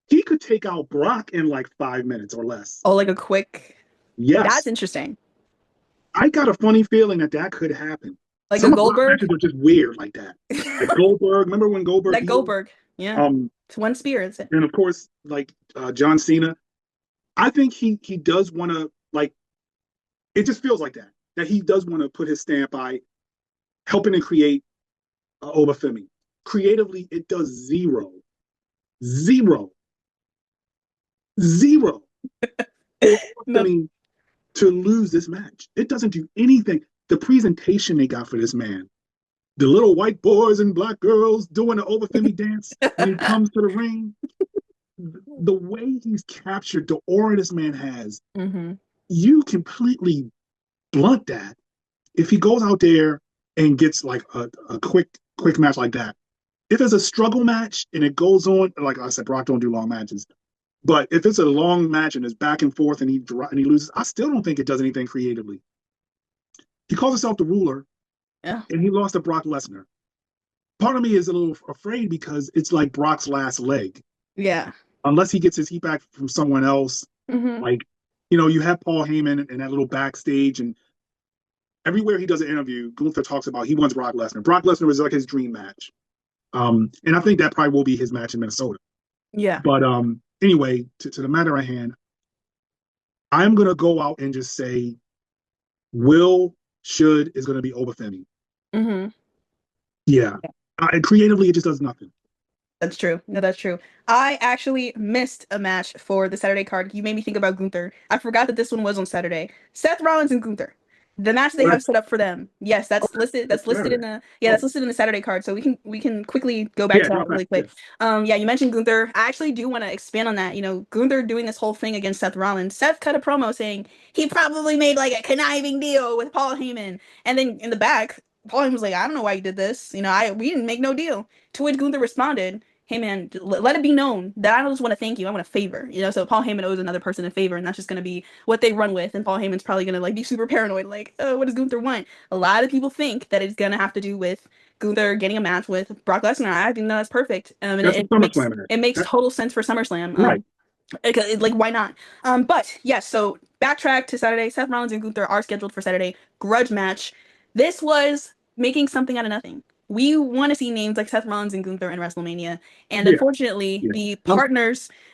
He could take out Brock in like 5 minutes or less. Oh, like a quick. Yes. That's interesting. I got a funny feeling that could happen. Like Some a Goldberg? matches are just weird like that. Like Goldberg. Remember when Goldberg? Like Goldberg. Yeah. It's one spear. It's it. And of course, like John Cena. I think he does want to, like, it just feels like that he does want to put his stamp by helping to create Obafemi. Creatively, it does zero Obafemi to lose this match. It doesn't do anything. The presentation they got for this man, the little white boys and black girls doing the Obafemi dance when he comes to the ring, the way he's captured the aura this man has, you completely blunt that if he goes out there and gets like a quick match like that. If it's a struggle match and it goes on, like I said, Brock don't do long matches. But if it's a long match and it's back and forth and he loses, I still don't think it does anything creatively. He calls himself the ruler, and he lost to Brock Lesnar. Part of me is a little afraid because it's like Brock's last leg. Yeah. Unless he gets his heat back from someone else. Like, you know, you have Paul Heyman in that little backstage, and everywhere he does an interview, Gunther talks about he wants Brock Lesnar. Brock Lesnar was like his dream match. And I think that probably will be his match in Minnesota. Yeah. But anyway, to the matter at hand, I'm going to go out and just say should is going to be Obafemi. Yeah. Creatively, it just does nothing. That's true. No, that's true. I actually missed a match for the Saturday card. You made me think about Gunther. I forgot that this one was on Saturday. Seth Rollins and Gunther. The match they have set up for them. Yes, that's listed. That's listed in the that's listed in the Saturday card. So we can quickly go back to that really quick. Yeah, you mentioned Gunther. I actually do want to expand on that. You know, Gunther doing this whole thing against Seth Rollins. Seth cut a promo saying he probably made like a conniving deal with Paul Heyman, and then in the back, Paul Heyman was like, "I don't know why you did this. You know, we didn't make no deal." To which Gunther responded, hey man, let it be known that I don't just want to thank you, I want a favor, So Paul Heyman owes another person a favor, and that's just gonna be what they run with. And Paul Heyman's probably gonna like be super paranoid, like, oh, what does Gunther want? A lot of people think that it's gonna have to do with Gunther getting a match with Brock Lesnar. I think that's perfect. And That's a it makes SummerSlam match. it makes total sense for SummerSlam. Right. Like why not? But yes, so backtrack to Saturday. Seth Rollins and Gunther are scheduled for Saturday. Grudge match. This was making something out of nothing. We want to see names like Seth Rollins and Gunther in WrestleMania, and Yeah. unfortunately, Yeah.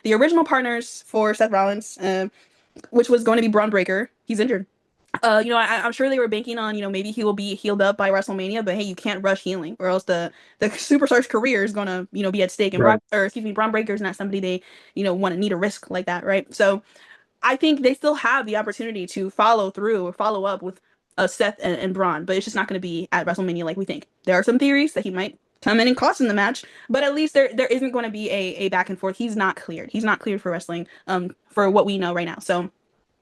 the original partners for Seth Rollins, which was going to be Braun Breaker, he's injured. I'm sure they were banking on, maybe he will be healed up by WrestleMania, but hey, you can't rush healing, or else the superstar's career is gonna, be at stake. And Right. Braun Breaker is not somebody they, want to need a risk like that, right? So I think they still have the opportunity to follow through or follow up with Seth and Braun, but it's just not going to be at WrestleMania like we think. There are some theories that he might come in and cost him the match, but at least there isn't going to be a back and forth. He's not cleared. He's not cleared for wrestling. For what we know right now. So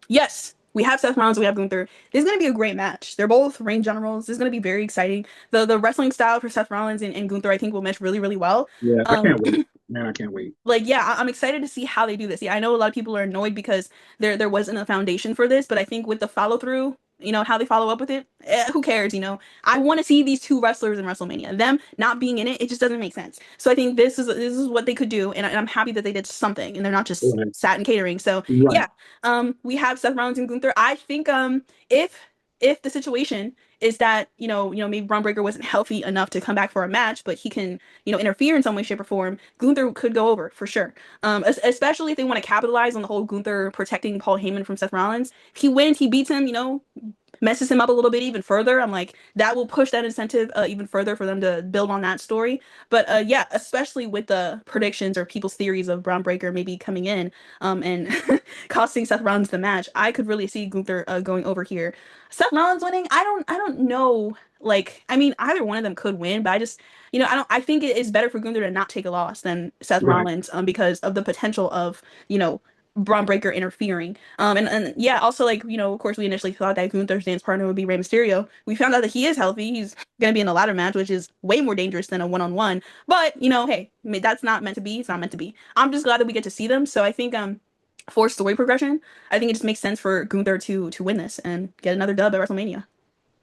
yes, we have Seth Rollins, we have Gunther. This is going to be a great match. They're both ring generals. This is going to be very exciting. The wrestling style for Seth Rollins and Gunther, I think, will mesh really, really well. Yeah, I can't wait. Man, I can't wait. Like, yeah, I'm excited to see how they do this. Yeah, I know a lot of people are annoyed because there wasn't a foundation for this, but I think with the follow through, how they follow up with it, who cares? I want to see these two wrestlers in WrestleMania. Them not being in it, it just doesn't make sense. So I think this is what they could do, and I'm happy that they did something, and they're not just Right. sat in catering. So Right. yeah, we have Seth Rollins and Gunther. I think if the situation is that maybe Braun Breaker wasn't healthy enough to come back for a match, but he can interfere in some way, shape, or form, Gunther could go over for sure. Especially if they want to capitalize on the whole Gunther protecting Paul Heyman from Seth Rollins. If he wins, he beats him, messes him up a little bit even further. I'm like, that will push that incentive even further for them to build on that story. But yeah, especially with the predictions or people's theories of Braun Breaker maybe coming in and costing Seth Rollins the match, I could really see Gunther going over here. Seth Rollins winning, I don't know. Like, I mean, either one of them could win, but I think it is better for Gunther to not take a loss than Seth Right. Rollins, because of the potential of, Braun Breaker interfering. And yeah, also, like, of course we initially thought that Gunther's dance partner would be Rey Mysterio. We found out that he is healthy. He's gonna be in a ladder match, which is way more dangerous than a one-on-one. But, hey, that's not meant to be. It's not meant to be. I'm just glad that we get to see them. So I think for story progression, I think it just makes sense for Gunther to win this and get another dub at WrestleMania.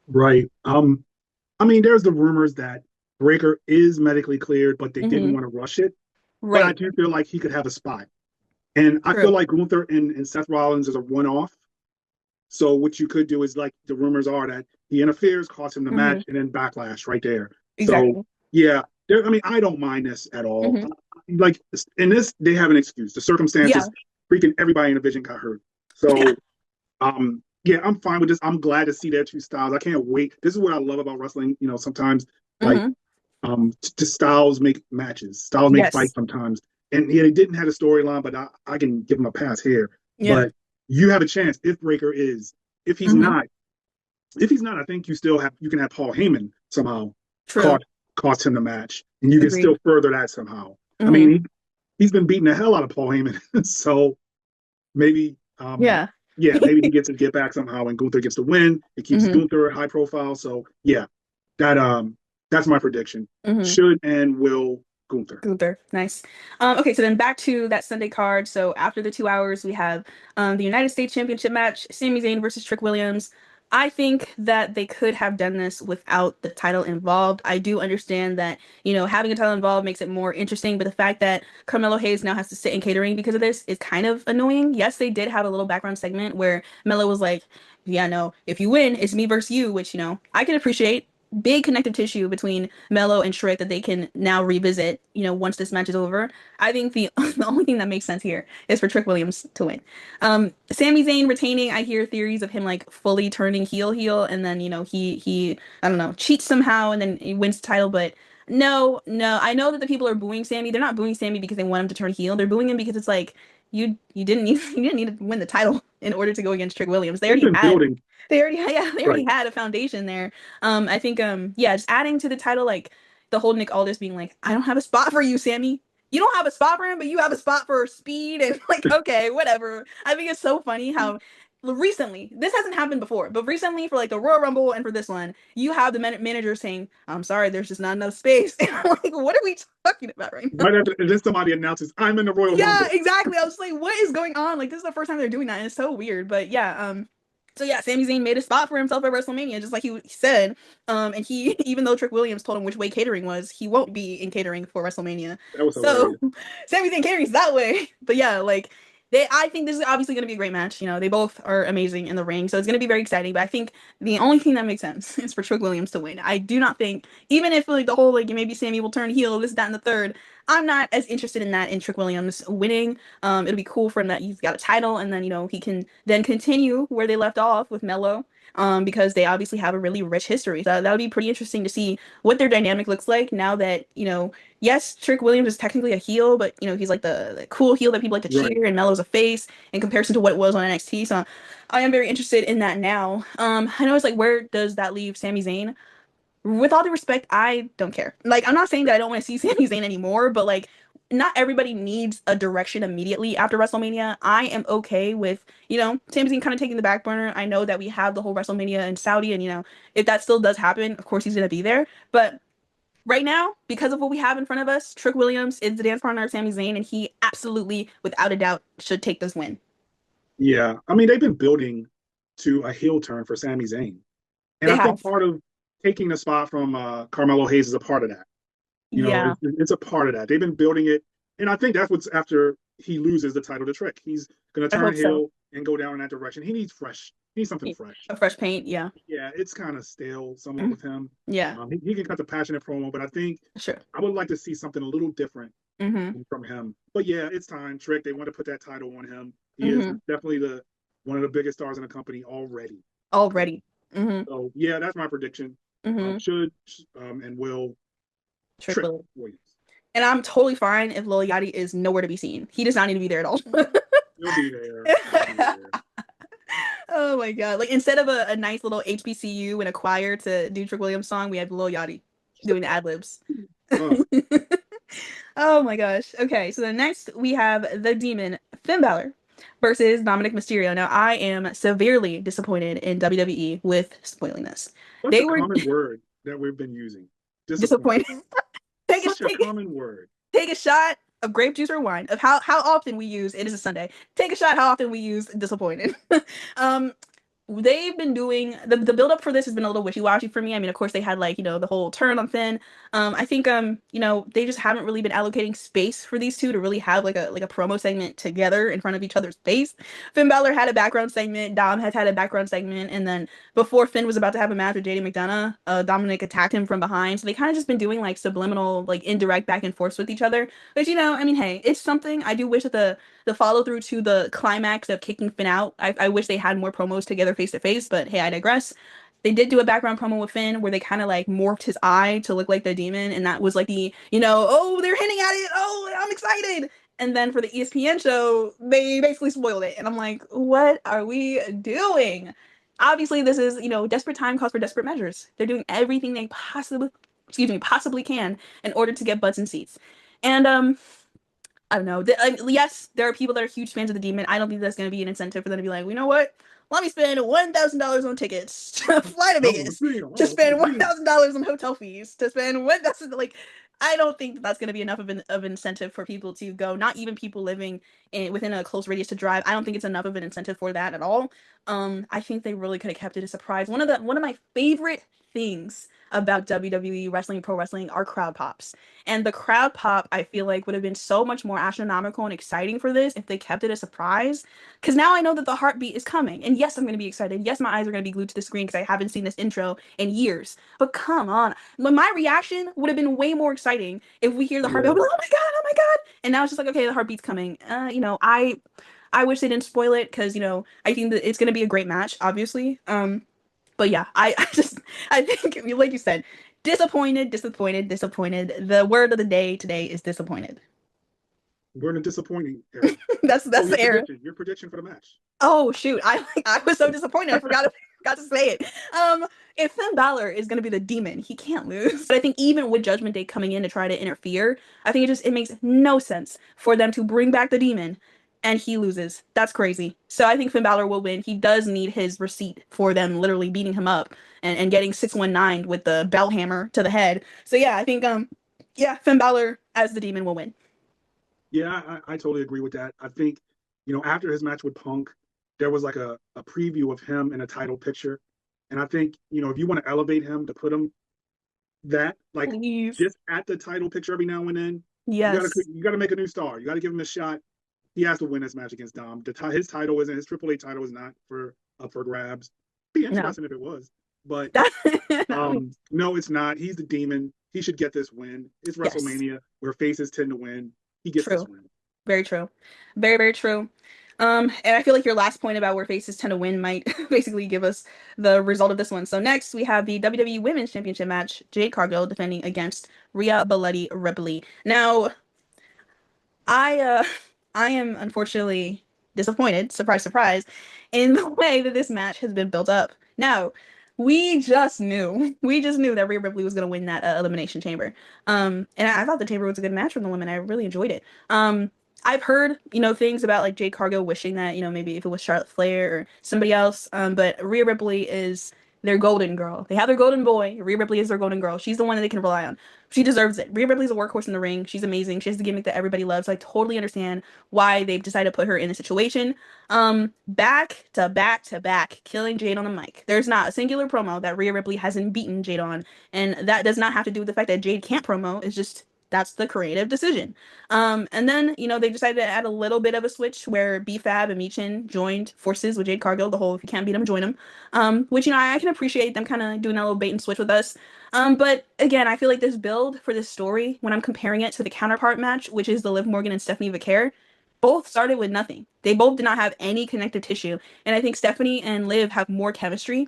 Right. I mean, there's the rumors that Breaker is medically cleared, but they didn't want to rush it. But I Right. do feel like he could have a spot. And I True. feel like Gunther and Seth Rollins is a one-off. So what you could do is, like, the rumors are that he interferes, costs him the match, and then backlash right there. Exactly. So yeah, I mean, I don't mind this at all. Mhm. Like, in this, they have an excuse. The circumstances, freaking everybody in the division got hurt. So yeah, I'm fine with this. I'm glad to see their two styles. I can't wait. This is what I love about wrestling. Sometimes like styles make matches. Styles make Yes. fights sometimes. And yeah, they didn't have a storyline, but I can give them a pass here. Yeah. But you have a chance if Breaker is. If he's not, I think you can have Paul Heyman somehow True. cost him the match, and you can Agreed. still further that somehow. I mean, he's been beating the hell out of Paul Heyman, so maybe Yeah. maybe he gets to get back somehow, and Gunther gets the win. It keeps Gunther high profile. So yeah, that's my prediction. Should and will Gunther. Nice. Okay, so then back to that Sunday card. So after the 2 hours, we have the United States Championship match, Sami Zayn versus Trick Williams. I think that they could have done this without the title involved. I do understand that, having a title involved makes it more interesting, but the fact that Carmelo Hayes now has to sit in catering because of this is kind of annoying. Yes, they did have a little background segment where Melo was like, yeah, no, if you win, it's me versus you, which, I can appreciate. Big connective tissue between Melo and Shrek that they can now revisit, once this match is over. I think the the only thing that makes sense here is for Trick Williams to win. Sami Zayn retaining, I hear theories of him like fully turning heel, and then he I don't know, cheats somehow and then he wins the title, but no, I know that the people are booing Sami. They're not booing Sami because they want him to turn heel. They're booing him because it's like you didn't need you didn't need to win the title in order to go against Trick Williams. They already had a foundation there. I think just adding to the title, like the whole Nick Aldis being like, I don't have a spot for you, Sami. You don't have a spot for him, but you have a spot for Speed, and like, okay, whatever. I think it's so funny how recently, this hasn't happened before, but recently for like the Royal Rumble and for this one, you have the manager saying, "I'm sorry, there's just not enough space." And I'm like, what are we talking about right now? Right after, and then somebody announces, "I'm in the Royal Yeah, Rumble." exactly. I was like, what is going on? Like, this is the first time they're doing that, and it's so weird. But yeah, so yeah, Sami Zayn made a spot for himself at WrestleMania, just like he said. And he, even though Trick Williams told him which way catering was, he won't be in catering for WrestleMania. That was So hilarious. Sami Zayn catering's that way. But yeah, like I think this is obviously going to be a great match. You know, they both are amazing in the ring, so it's going to be very exciting. But I think the only thing that makes sense is for Trick Williams to win. I do not think, even if like the whole like maybe Sami will turn heel, this, that, and the third. I'm not as interested in that in Trick Williams winning. It'll be cool for him that he's got a title, and then he can then continue where they left off with Mello. Because they obviously have a really rich history. So that would be pretty interesting to see what their dynamic looks like now that, yes, Trick Williams is technically a heel, but he's like the cool heel that people like to cheer, and Mello's a face in comparison to what it was on NXT. So I am very interested in that now. I know it's like, where does that leave Sami Zayn? With all due respect, I don't care. Like, I'm not saying that I don't want to see Sami Zayn anymore, but like, not everybody needs a direction immediately after WrestleMania. I am okay with, Sami Zayn kind of taking the back burner. I know that we have the whole WrestleMania in Saudi, and if that still does happen, of course he's gonna be there. But right now, because of what we have in front of us, Trick Williams is the dance partner of Sami Zayn, and he absolutely, without a doubt, should take this win. Yeah, I mean, they've been building to a heel turn for Sami Zayn, and I think part of taking the spot from Carmelo Hayes is a part of that. It's a part of that. They've been building it, and I think that's what's after he loses the title to Trick. He's going to turn heel and go down in that direction. He needs fresh. He needs something fresh. A fresh paint, yeah. Yeah, it's kind of stale somewhat with him. Yeah. He can cut the passionate promo, but I think I would like to see something a little different from him. But yeah, it's time. Trick, they want to put that title on him. He is definitely one of the biggest stars in the company already. So yeah, that's my prediction. Should and will Trick Williams. And I'm totally fine if Lil Yachty is nowhere to be seen. He does not need to be there at all. He'll be there. Oh my god! Like, instead of a nice little HBCU and a choir to do Trick Williams song, we have Lil Yachty doing the ad libs. Oh my gosh! Okay, so then next we have the Demon Finn Balor versus Dominic Mysterio. Now, I am severely disappointed in WWE with spoiling this. What's a common word that we've been using? Disappointed. Such a common word. Take a shot of grape juice or wine, of how often we use it is a Sunday. Take a shot how often we use disappointed. They've been doing the build up for this has been a little wishy-washy for me. I mean, of course they had like, the whole turn on Finn. I think they just haven't really been allocating space for these two to really have like a promo segment together in front of each other's face. Finn Balor had a background segment, Dom has had a background segment, and then before Finn was about to have a match with JD McDonough, Dominic attacked him from behind. So they kind of just been doing like subliminal, like indirect back and forth with each other. But I mean, hey, it's something. I do wish that the follow through to the climax of kicking Finn out, I wish they had more promos together face to face, but hey, I digress. They did do a background promo with Finn where they kind of like morphed his eye to look like the demon, and that was like the, oh, they're hinting at it, oh, I'm excited. And then for the ESPN show, they basically spoiled it, and I'm like, what are we doing? Obviously, this is, desperate time calls for desperate measures. They're doing everything they possibly can in order to get butts in seats. And I don't know. Yes, there are people that are huge fans of the Demon. I don't think that's going to be an incentive for them to be like, you know what? Let me spend $1,000 on tickets to fly to Vegas, to spend $1,000 on hotel fees, to spend $1,000. Like, I don't think that's going to be enough of an incentive for people to go. Not even people living within a close radius to drive. I don't think it's enough of an incentive for that at all. I think they really could have kept it a surprise. One of my favorite things about WWE wrestling and pro wrestling are crowd pops. And the crowd pop, I feel like, would have been so much more astronomical and exciting for this if they kept it a surprise. Because now I know that the heartbeat is coming. And yes, I'm going to be excited. Yes, my eyes are going to be glued to the screen because I haven't seen this intro in years. But come on. My reaction would have been way more exciting if we hear the heartbeat. Like, oh my God. And now it's just like, okay, the heartbeat's coming. I wish they didn't spoil it because, I think that it's going to be a great match, obviously. But yeah, I think, like you said, disappointed. The word of the day today is disappointed. We're in a disappointing era. that's the era. Your prediction for the match. Oh shoot, I was so disappointed. I forgot to say it. If Finn Balor is going to be the Demon, he can't lose. But I think even with Judgment Day coming in to try to interfere, I think it makes no sense for them to bring back the Demon and he loses. That's crazy. So I think Finn Balor will win. He does need his receipt for them literally beating him up and getting 619 with the bell hammer to the head. So yeah, I think yeah, Finn Balor as the demon will win. Yeah, I totally agree with that. I think, after his match with Punk, there was like a preview of him in a title picture. And I think, if you want to elevate him to put him that, like, Please. just at the title picture every now and then, Yes. you gotta make a new star. You gotta give him a shot. He has to win this match against Dom. His title isn't his Triple A title is not for up for grabs. Be interesting if it was, but No. no, it's not. He's the demon. He should get this win. It's Yes. WrestleMania where faces tend to win. He gets True. this win. Very true. Very, very true. And I feel like your last point about where faces tend to win might basically give us the result of this one. So next we have the WWE Women's Championship match. Jade Cargill defending against Rhea Baletti Ripley. Now, I I am unfortunately disappointed, surprise, surprise, in the way that this match has been built up. Now, we just knew that Rhea Ripley was going to win that elimination chamber. And I thought the chamber was a good match from the women. I really enjoyed it. I've heard, things about like Jade Cargill wishing that, maybe if it was Charlotte Flair or somebody else. But Rhea Ripley is their golden girl. They have their golden boy. Rhea Ripley is their golden girl. She's the one that they can rely on. She deserves it. Rhea Ripley's a workhorse in the ring. She's amazing. She has the gimmick that everybody loves. So I totally understand why they've decided to put her in a situation. Back to back to back, killing Jade on the mic. There's not a singular promo that Rhea Ripley hasn't beaten Jade on, and that does not have to do with the fact that Jade can't promo. It's just that's the creative decision. And then, they decided to add a little bit of a switch where B-Fab and Michin joined forces with Jade Cargill, the whole if you can't beat them, join them. Which, I can appreciate them kind of doing a little bait and switch with us. But again, I feel like this build for this story, when I'm comparing it to the counterpart match, which is the Liv Morgan and Stephanie Vaquer, both started with nothing. They both did not have any connective tissue. And I think Stephanie and Liv have more chemistry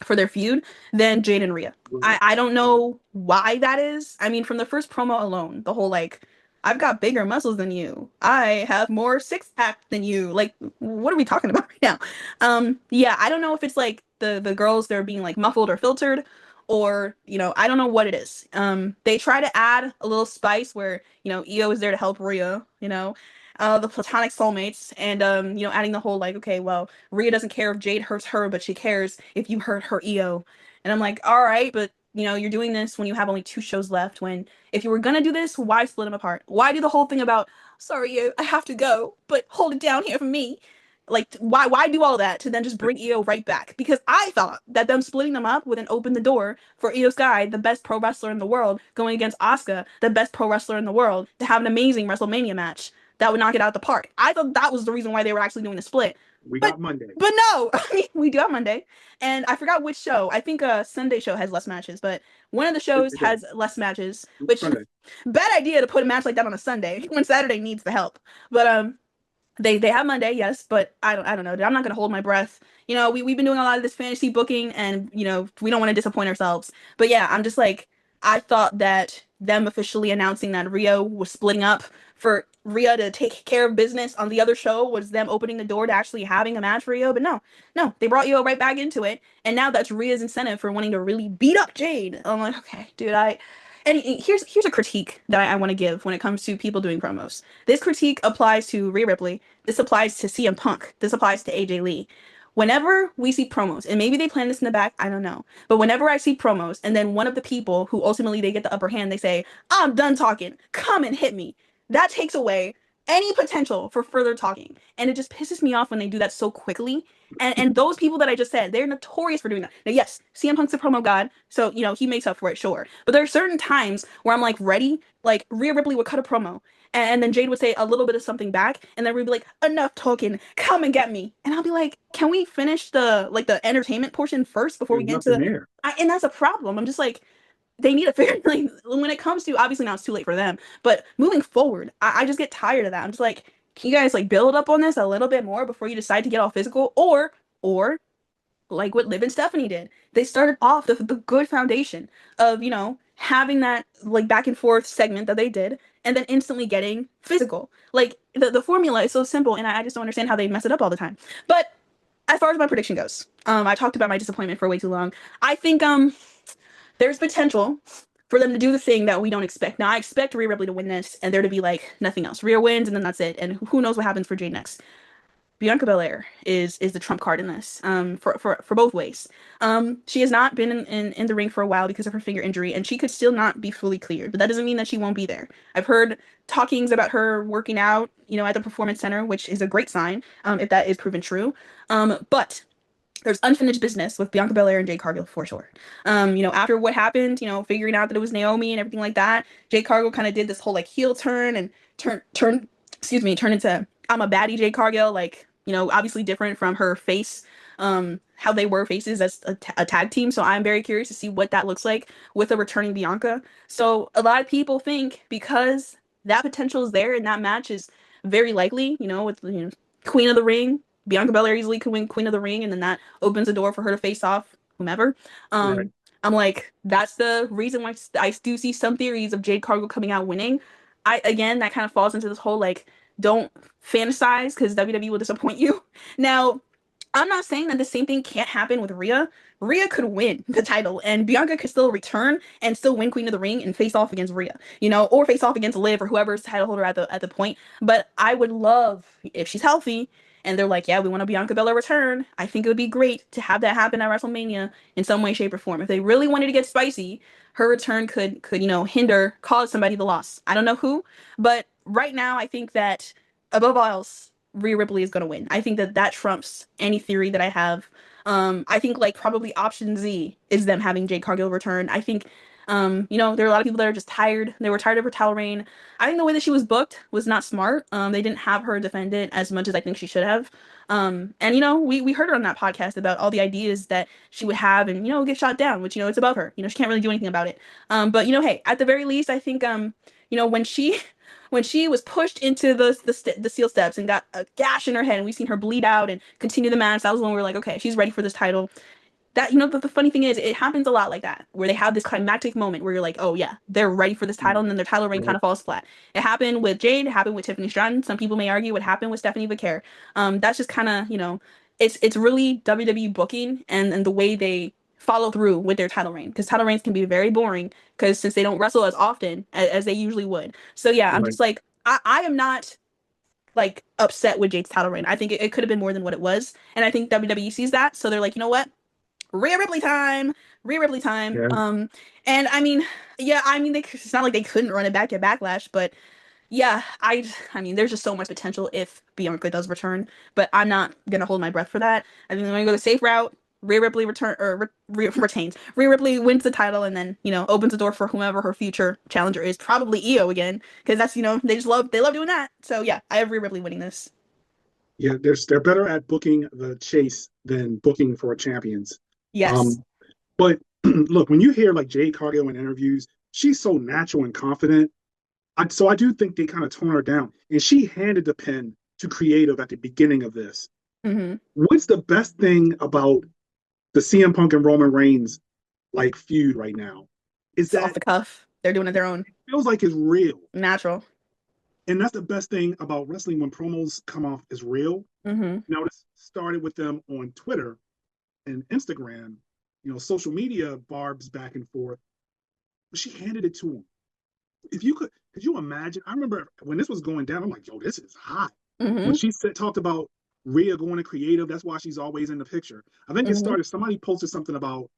for their feud than Jade and Rhea. I don't know why that is. I mean, from the first promo alone, the whole like, I've got bigger muscles than you. I have more six pack than you. Like, what are we talking about right now? Yeah, I don't know if it's like the girls they're being like muffled or filtered, or I don't know what it is. They try to add a little spice where Io is there to help Rhea. The platonic soulmates, and adding the whole like, okay, well, Rhea doesn't care if Jade hurts her, but she cares if you hurt her Io. And I'm like, all right, but you're doing this when you have only 2 shows left. When if you were gonna do this, why split them apart? Why do the whole thing about sorry, Io, I have to go, but hold it down here for me? Like, why do all that to then just bring Io right back? Because I thought that them splitting them up would then open the door for Io Sky, the best pro wrestler in the world, going against Asuka, the best pro wrestler in the world, to have an amazing WrestleMania match that would knock it out the park. I thought that was the reason why they were actually doing the split. We got Monday. But no, I mean, we do have Monday. And I forgot which show. I think Sunday show has less matches, but one of the shows has less matches, which Sunday. Bad idea to put a match like that on a Sunday when Saturday needs the help. But they have Monday, yes, but I don't know. I'm not gonna hold my breath. We've been doing a lot of this fantasy booking, and we don't want to disappoint ourselves. But yeah, I'm just like, I thought that them officially announcing that Rio was splitting up for Rhea to take care of business on the other show was them opening the door to actually having a match for Rio. But no, they brought Io right back into it, and now that's Rhea's incentive for wanting to really beat up Jade. I'm like, okay, dude, and here's a critique that I want to give when it comes to people doing promos. This critique applies to Rhea Ripley. This applies to CM Punk. This applies to AJ Lee. Whenever we see promos, and maybe they plan this in the back, I don't know. But whenever I see promos, and then one of the people who ultimately they get the upper hand, they say, I'm done talking. Come and hit me. That takes away any potential for further talking. And it just pisses me off when they do that so quickly. And those people that I just said, they're notorious for doing that. Now, yes, CM Punk's a promo god, so, he makes up for it, sure. But there are certain times where I'm, like, ready. Like, Rhea Ripley would cut a promo, and then Jade would say a little bit of something back, and then we'd be like, enough talking, come and get me. And I'll be like, can we finish the entertainment portion first before we get into the... And that's a problem. I'm just like, they need a fair, like, when it comes to, obviously now it's too late for them, but moving forward, I just get tired of that. I'm just like, can you guys like build up on this a little bit more before you decide to get all physical? Or like what Liv and Stephanie did. They started off the good foundation of, having that like back and forth segment that they did, and then instantly getting physical. Like the formula is so simple, and I just don't understand how they mess it up all the time. But as far as my prediction goes, I talked about my disappointment for way too long. I think there's potential for them to do the thing that we don't expect. Now, I expect Rhea Ripley to win this and there to be like nothing else. Rhea wins and then that's it. And who knows what happens for Jade next. Bianca Belair is the trump card in this, for both ways. She has not been in the ring for a while because of her finger injury, and she could still not be fully cleared, but that doesn't mean that she won't be there. I've heard talkings about her working out, at the Performance Center, which is a great sign, if that is proven true. But there's unfinished business with Bianca Belair and Jade Cargill for sure. After what happened, figuring out that it was Naomi and everything like that, Jade Cargill kind of did this whole like heel turn and turn into I'm a baddie Jade Cargill, like, obviously different from her face, how they were faces as a tag team. So I'm very curious to see what that looks like with a returning Bianca. So a lot of people think because that potential is there and that match is very likely, with Queen of the Ring, Bianca Belair easily could win Queen of the Ring, and then that opens the door for her to face off whomever. Right. I'm like, that's the reason why I do see some theories of Jade Cargill coming out winning. Again, that kind of falls into this whole like, don't fantasize because WWE will disappoint you. Now, I'm not saying that the same thing can't happen with Rhea. Rhea could win the title, and Bianca could still return and still win Queen of the Ring and face off against Rhea, or face off against Liv or whoever's title holder at the point. But I would love if she's healthy and they're like, yeah, we want a Bianca Belair return. I think it would be great to have that happen at WrestleMania in some way, shape, or form. If they really wanted to get spicy, her return could cause somebody the loss. I don't know who, but right now I think that above all else, Rhea Ripley is going to win. I think that trumps any theory that I have. I think like probably option Z is them having Jade Cargill return. I think, there are a lot of people that are just tired. They were tired of her title reign. I think the way that she was booked was not smart. They didn't have her defend it as much as I think she should have. And we heard her on that podcast about all the ideas that she would have and get shot down, which it's above her. She can't really do anything about it. But hey, at the very least, I think when she was pushed into the steel steps and got a gash in her head, and we've seen her bleed out and continue the match. That was when we were like, okay, she's ready for this title. That the funny thing is, it happens a lot like that, where they have this climactic moment where you're like, oh yeah, they're ready for this title, and then their title reign kind of falls flat. It happened with Jade. It happened with Tiffany Stratton. Some people may argue what happened with Stephanie Vaquer. That's just kind of it's really WWE booking and the way they follow through with their title reign, because title reigns can be very boring because since they don't wrestle as often as they usually would. So yeah, I'm Right. just like I am not like upset with Jade's title reign. I think it could have been more than what it was, and I think WWE sees that, so they're like, you know what, Rhea Ripley time, Rhea Ripley time. Yeah. And I mean, yeah, I mean, it's not like they couldn't run it back at Backlash, but yeah, I mean, there's just so much potential if Bianca does return, but I'm not gonna hold my breath for that. I think I'm gonna go the safe route. Rhea Ripley retains. Rhea Ripley wins the title and then opens the door for whomever her future challenger is. Probably Io again, because that's they love doing that. So yeah, I have Rhea Ripley winning this. Yeah, they're better at booking the chase than booking for champions. Yes. But look, when you hear like Jade Cargill in interviews, she's so natural and confident. So I do think they kind of tone her down. And she handed the pen to creative at the beginning of this. Mm-hmm. What's the best thing about the CM Punk and Roman Reigns like feud right now? Is It's off that the cuff. They're doing it their own. it feels like it's real. Natural. And that's the best thing about wrestling when promos come off as real. Mm-hmm. Now, this started with them on Twitter and Instagram, social media barbs back and forth. But she handed it to him. If you could you imagine? I remember when this was going down, I'm like, yo, this is hot. Mm-hmm. When she talked about Rhea going to creative, that's why she's always in the picture. I think it Mm-hmm. started, somebody posted something about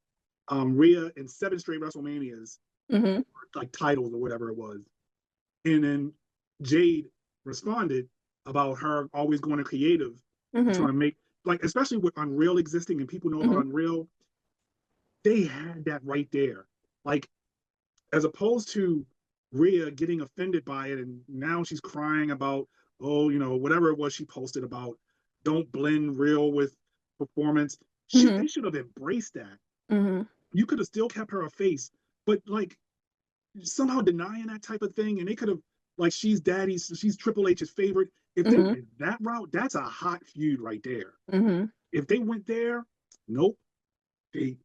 Rhea in 7 straight WrestleManias, Mm-hmm. like titles or whatever it was. And then Jade responded about her always going to creative, Mm-hmm. trying to make, like, especially with Unreal existing and people know Mm-hmm. about Unreal, they had that right there. Like, as opposed to Rhea getting offended by it, and now she's crying about, oh, whatever it was she posted about, don't blend real with performance. Mm-hmm. They should have embraced that. Mm-hmm. You could have still kept her a face, but like somehow denying that type of thing, and they could have, like, she's Triple H's favorite. If they Mm-hmm. went that route, that's a hot feud right there. Mm-hmm. If they went there, nope. They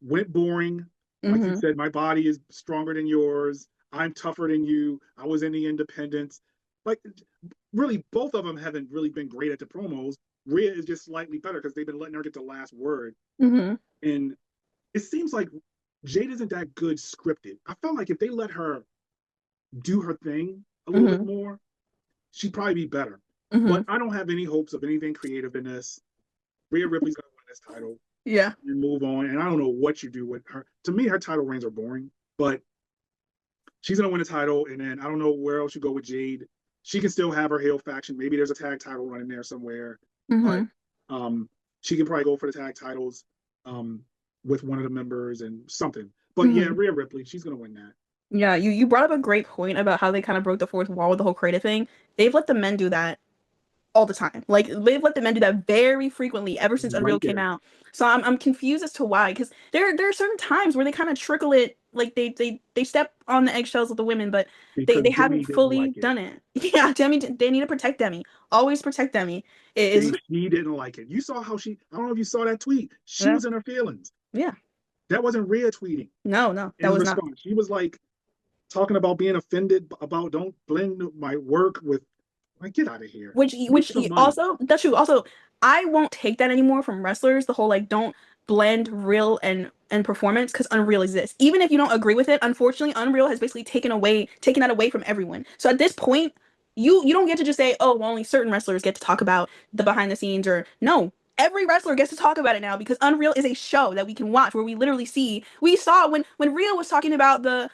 went boring. Like you Mm-hmm. said, my body is stronger than yours. I'm tougher than you. I was in the independents. Like, really, both of them haven't really been great at the promos. Rhea is just slightly better because they've been letting her get the last word. Mm-hmm. And it seems like Jade isn't that good scripted. I felt like if they let her do her thing a little bit more, she'd probably be better. But I don't have any hopes of anything creative in this. Rhea Ripley's gonna win this title. Yeah. You move on, and I don't know what you do with her. To me, her title reigns are boring, but she's gonna win a title, and then I don't know where else you go with Jade. She can still have her heel faction. Maybe there's a tag title running there somewhere, but she can probably go for the tag titles with one of the members and something. But yeah, Rhea Ripley, she's gonna win that. Yeah, you brought up a great point about how they kind of broke the fourth wall with the whole creative thing. They've let the men do that all the time. Like they've let the men do that very frequently ever since Unreal came out. So I'm confused as to why, because there are certain times where they kind of trickle it, like they step on the eggshells with the women, but they haven't fully done it. Yeah, Demi, they need to protect Demi. Always protect Demi. She didn't like it. You saw how I don't know if you saw that tweet. She was in her feelings. Yeah. That wasn't Rhea tweeting. No, that was not. She was like talking about being offended about don't blend my work with. Like, get out of here. Which also, that's true. Also, I won't take that anymore from wrestlers. The whole like don't blend real and performance, because Unreal exists. Even if you don't agree with it, unfortunately, Unreal has basically taken that away from everyone. So at this point, you don't get to just say, oh, well, only certain wrestlers get to talk about the behind the scenes, or no. Every wrestler gets to talk about it now, because Unreal is a show that we can watch where we literally see. We saw when Rhea was talking about the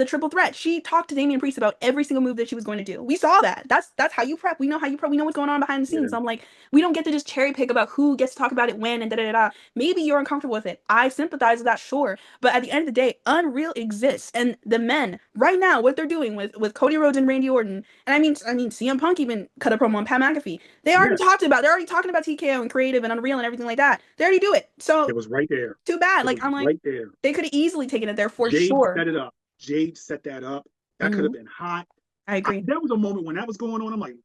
triple threat. She talked to Damian Priest about every single move that she was going to do. We saw that. That's how you prep. We know how you prep. We know what's going on behind the scenes. So I'm like, we don't get to just cherry pick about who gets to talk about it when and da da da. Maybe you're uncomfortable with it. I sympathize with that, sure. But at the end of the day, Unreal exists, and the men right now, what they're doing with Cody Rhodes and Randy Orton, and I mean CM Punk even cut a promo on Pat McAfee. They're already talking about TKO and creative and Unreal and everything like that. They already do it. So it was right there. Too bad. Like I'm like, right there. They could have easily taken it there for sure. Set it up. Jade set that up. That could have been hot. I agree. There was a moment when that was going on. I'm like,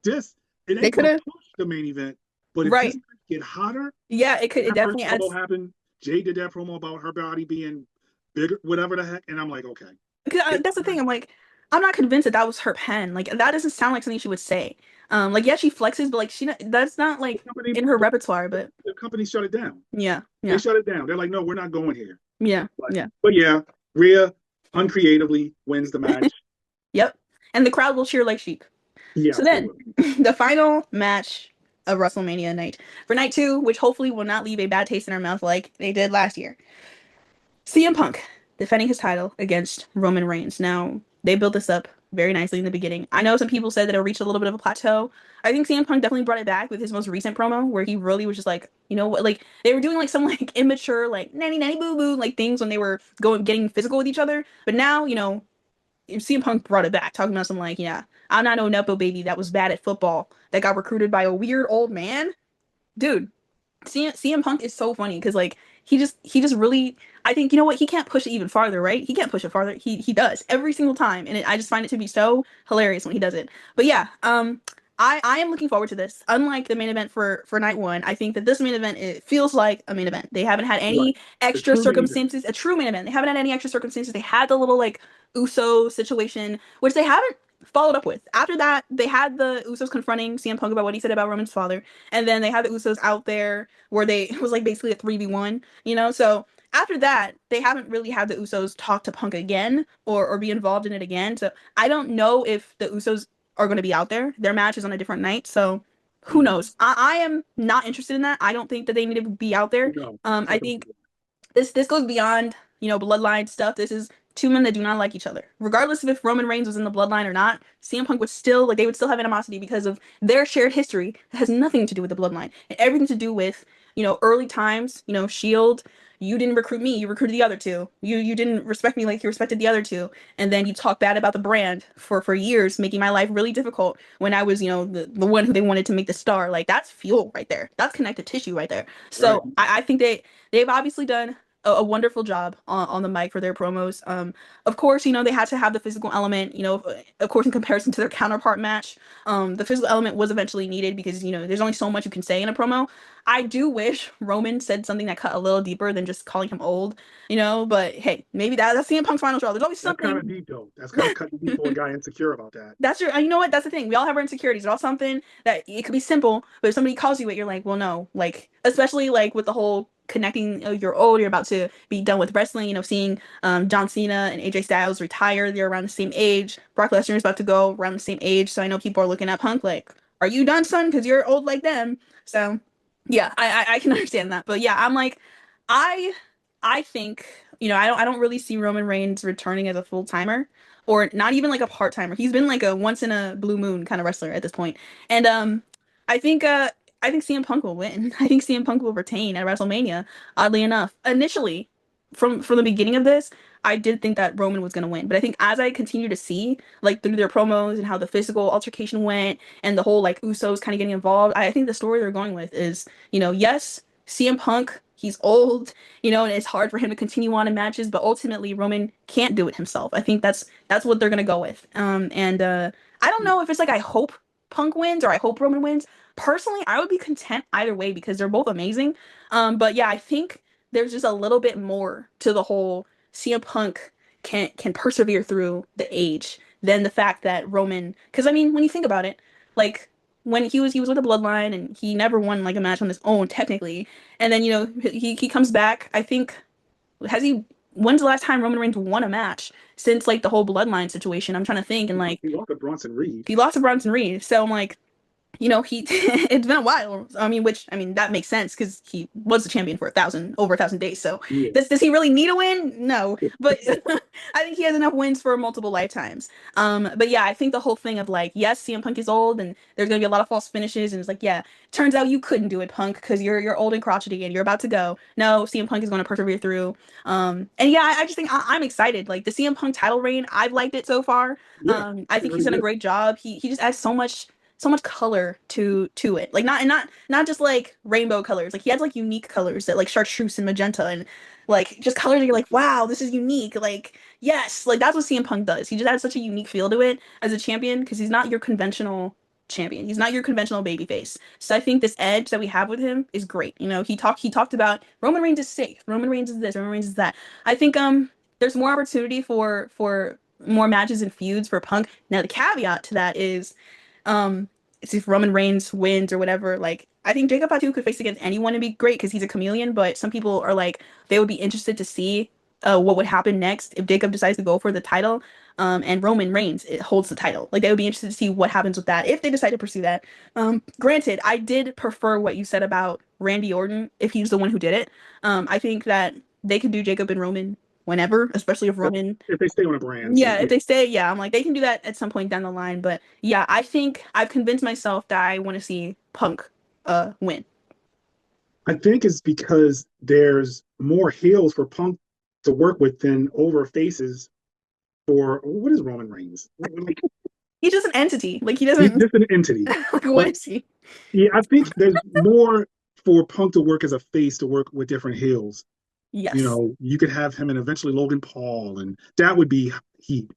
it ain't gonna push the main event, but if this get hotter, it could. It definitely adds. Happened. Jade did that promo about her body being bigger, whatever the heck, and I'm like, okay. That's the thing. I'm like, I'm not convinced that was her pen. Like that doesn't sound like something she would say. Like she flexes, but like that's not like in her repertoire. But the company shut it down. Yeah. They shut it down. They're like, no, we're not going here. Yeah. But yeah, Rhea uncreatively wins the match. Yep. And the crowd will cheer like sheep. Yeah. So then the final match of WrestleMania night, for night 2, which hopefully will not leave a bad taste in our mouth like they did last year. CM Punk defending his title against Roman Reigns. Now, they built this up very nicely in the beginning. I know some people said that it reached a little bit of a plateau. I think CM Punk definitely brought it back with his most recent promo, where he really was just like, you know what, like they were doing like some like immature like nanny nanny boo boo like things when they were getting physical with each other. But now, you know, CM Punk brought it back, talking about some like, yeah, I'm not no nepo baby that was bad at football that got recruited by a weird old man. Dude, CM Punk is so funny because like he just really, I think, you know what, he can't push it even farther, right? He can't push it farther. He does every single time, and I just find it to be so hilarious when he does it. But yeah, I am looking forward to this. Unlike the main event for night 1, I think that this main event, it feels like a main event. They haven't had any extra circumstances. A true main event. They haven't had any extra circumstances. They had the little like Uso situation, which they haven't followed up with. After that, they had the Usos confronting CM Punk about what he said about Roman's father, and then they had the Usos out there where it was like basically a 3v1, you know? So after that, they haven't really had the Usos talk to Punk again or be involved in it again. So I don't know if the Usos are going to be out there. Their match is on a different night, so who knows? I am not interested in that. I don't think that they need to be out there. No, I think this goes beyond, you know, bloodline stuff. This is 2 men that do not like each other. Regardless of if Roman Reigns was in the bloodline or not, CM Punk would still, like, they would still have animosity because of their shared history that has nothing to do with the bloodline and everything to do with, you know, early times, you know, Shield. You didn't recruit me, you recruited the other two. You didn't respect me like you respected the other two. And then you talk bad about the brand for years, making my life really difficult when I was, you know, the one who they wanted to make the star. Like, that's fuel right there. That's connective tissue right there. So I think they've obviously done a wonderful job on the mic for their promos. Of course, you know, they had to have the physical element, you know, of course, in comparison to their counterpart match. The physical element was eventually needed because, you know, there's only so much you can say in a promo. I do wish Roman said something that cut a little deeper than just calling him old, you know, but hey, maybe that's CM Punk's final straw. There's always something. That's kind of deep, though. That's kind of cutting deep for a guy insecure about that. That's true. You know what? That's the thing. We all have our insecurities. It's all something that it could be simple, but if somebody calls you it, you're like, well, no. Like, especially like with the whole connecting. You're old, you're about to be done with wrestling. Seeing John Cena and AJ Styles retire, they're around the same age. Brock Lesnar is about to go around the same age, so I know people are looking at Punk like, "Are you done, son? Because you're old like them." So yeah, I can understand that, but yeah, I'm like, I I think I don't really see Roman Reigns returning as a full timer or not even like a part timer. He's been like a once in a blue moon kind of wrestler at this point, and I think uh I think CM Punk will win. I think CM Punk will retain at WrestleMania. Oddly enough, initially from the beginning of this, I did think that Roman was gonna win, but I think as I continue to see like through their promos and how the physical altercation went and the whole like Usos kind of getting involved, I think the story they're going with is yes, CM Punk, he's old, and it's hard for him to continue on in matches, but ultimately Roman can't do it himself. I think that's what they're gonna go with. And I don't know if it's like I hope Punk wins or I hope Roman wins. Personally, I would be content either way because they're both amazing. But yeah, I think there's just a little bit more to the whole CM Punk can persevere through the age than the fact that Roman. Because I mean, when you think about it, like when he was with the Bloodline and he never won like a match on his own technically, and then he comes back. I think has he? When's the last time Roman Reigns won a match since like the whole Bloodline situation? I'm trying to think, and like He lost to Bronson Reed. he lost to Bronson Reed, so I'm like, he it's been a while. I mean that makes sense because he was the champion for over 1,000 days. So Yeah. does he really need a win? No, but I think he has enough wins for multiple lifetimes. But yeah, I think the whole thing of like, yes, CM Punk is old and there's gonna be a lot of false finishes, and it's like, yeah, turns out you couldn't do it, Punk, because you're old and crotchety and you're about to go. No, CM Punk is going to persevere through. And yeah, I just think I'm excited. Like the CM Punk title reign, I've liked it so far. Yeah, I think he's done a great job. He just adds so much color to it, like not just like rainbow colors. Like he has like unique colors that like chartreuse and magenta and like just colors that you're like, wow, this is unique. Like yes, like that's what CM Punk does. He just adds such a unique feel to it as a champion because he's not your conventional champion. He's not your conventional babyface. So I think this edge that we have with him is great. He talked about Roman Reigns is safe. Roman Reigns is this. Roman Reigns is that. I think there's more opportunity for more matches and feuds for Punk. Now the caveat to that is it's if Roman Reigns wins or whatever, like I think Jacob Fatu could face against anyone and be great because he's a chameleon, but some people are like they would be interested to see what would happen next if Jacob decides to go for the title and Roman Reigns holds the title. Like they would be interested to see what happens with that if they decide to pursue that. Granted, I did prefer what you said about Randy Orton if he's the one who did it. I think that they could do Jacob and Roman whenever, especially if Roman. If they stay on a brand. Yeah, if they stay, yeah, I'm like they can do that at some point down the line. But yeah, I think I've convinced myself that I want to see Punk win. I think it's because there's more heels for Punk to work with than over faces for what is Roman Reigns? Like, He's just an entity. Like he he's doesn't. just an entity. Like what is he? Yeah, I think there's more for Punk to work as a face to work with different heels. Yes. You could have him and eventually Logan Paul, and that would be heat.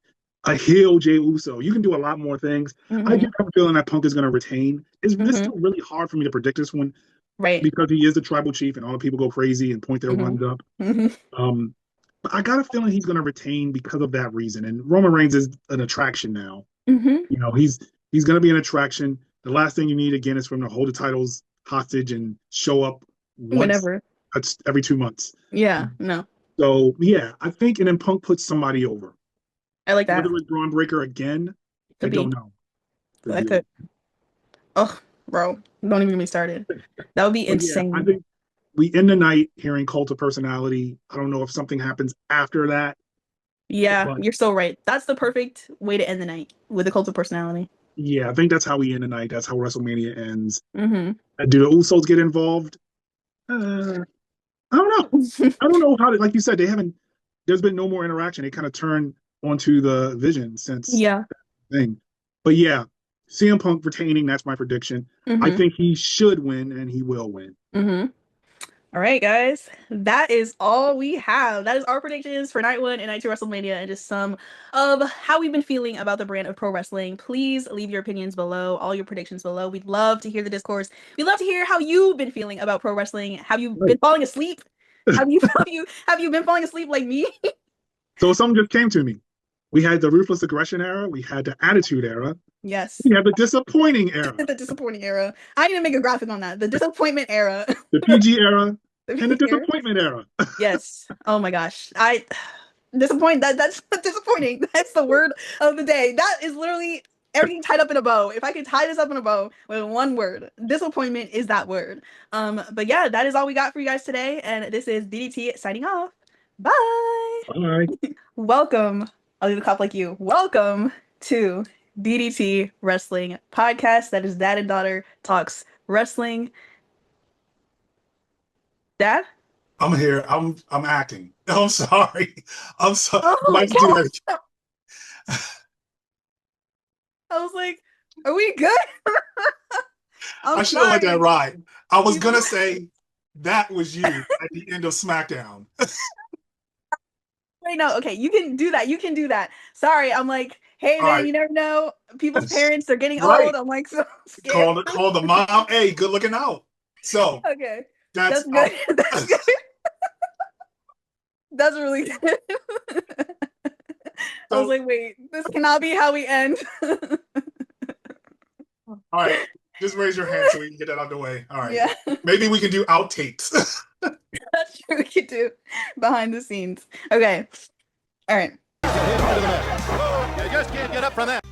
A heel Jey Uso. You can do a lot more things. Mm-hmm. I do have a feeling that Punk is going to retain. It's Mm-hmm. still really hard for me to predict this one, right? Because he is the tribal chief, and all the people go crazy and point their Mm-hmm. runs up. Mm-hmm. But I got a feeling he's going to retain because of that reason. And Roman Reigns is an attraction now. Mm-hmm. He's going to be an attraction. The last thing you need again is for him to hold the titles hostage and show up Whenever. every 2 months. Yeah. No. So yeah, I think, and then Punk puts somebody over. I like that. Whether it's Braun Breaker again, I don't know. That could. Oh, bro, don't even get me started. That would be insane. Yeah, I think we end the night hearing Cult of Personality. I don't know if something happens after that. Yeah, you're so right. That's the perfect way to end the night with a Cult of Personality. Yeah, I think that's how we end the night. That's how WrestleMania ends. Mm-hmm. Do the Usos get involved? I don't know. I don't know how to, like you said, there's been no more interaction. They kind of turned onto the Vision since that thing. But yeah, CM Punk retaining, that's my prediction. Mm-hmm. I think he should win and he will win. Mm-hmm. All right, guys, that is all we have. That is our predictions for night 1 and night 2 WrestleMania and just some of how we've been feeling about the brand of pro wrestling. Please leave your opinions below, all your predictions below. We'd love to hear the discourse. We'd love to hear how you've been feeling about pro wrestling. Have you been falling asleep? Have you been falling asleep like me? So something just came to me. We had the ruthless aggression era. We had the attitude era. Yes. We have the disappointing era. The disappointing era. I need to make a graphic on that. The disappointment era. The PG era. In the disappointment era. Yes. Oh my gosh. That's disappointing. That's the word of the day. That is literally everything tied up in a bow. If I could tie this up in a bow with one word, disappointment is that word. But yeah, that is all we got for you guys today. And this is DDT signing off. Bye. Bye. Welcome. I'll leave the cop like you. Welcome to DDT Wrestling Podcast. That is Dad and Daughter Talks Wrestling. Dad? I'm here. I'm acting. I'm sorry. I'm sorry. Oh my Like to do that. I was like, are we good? I should have let that ride. I was gonna say that was you at the end of SmackDown. Wait, no, okay, you can do that. You can do that. Sorry, I'm like, hey All man, right. you never know. People's parents, they're getting Right. old. I'm like so scared. Call the mom. Hey, good looking out. So Okay. that's Good. That's good. That's really good. I was like, wait, this cannot be how we end. all right. Just raise your hand so we can get that out of the way. All right. Yeah. Maybe we can do outtakes. That's true. We could do behind the scenes. Okay. All right. You just can't get up from that.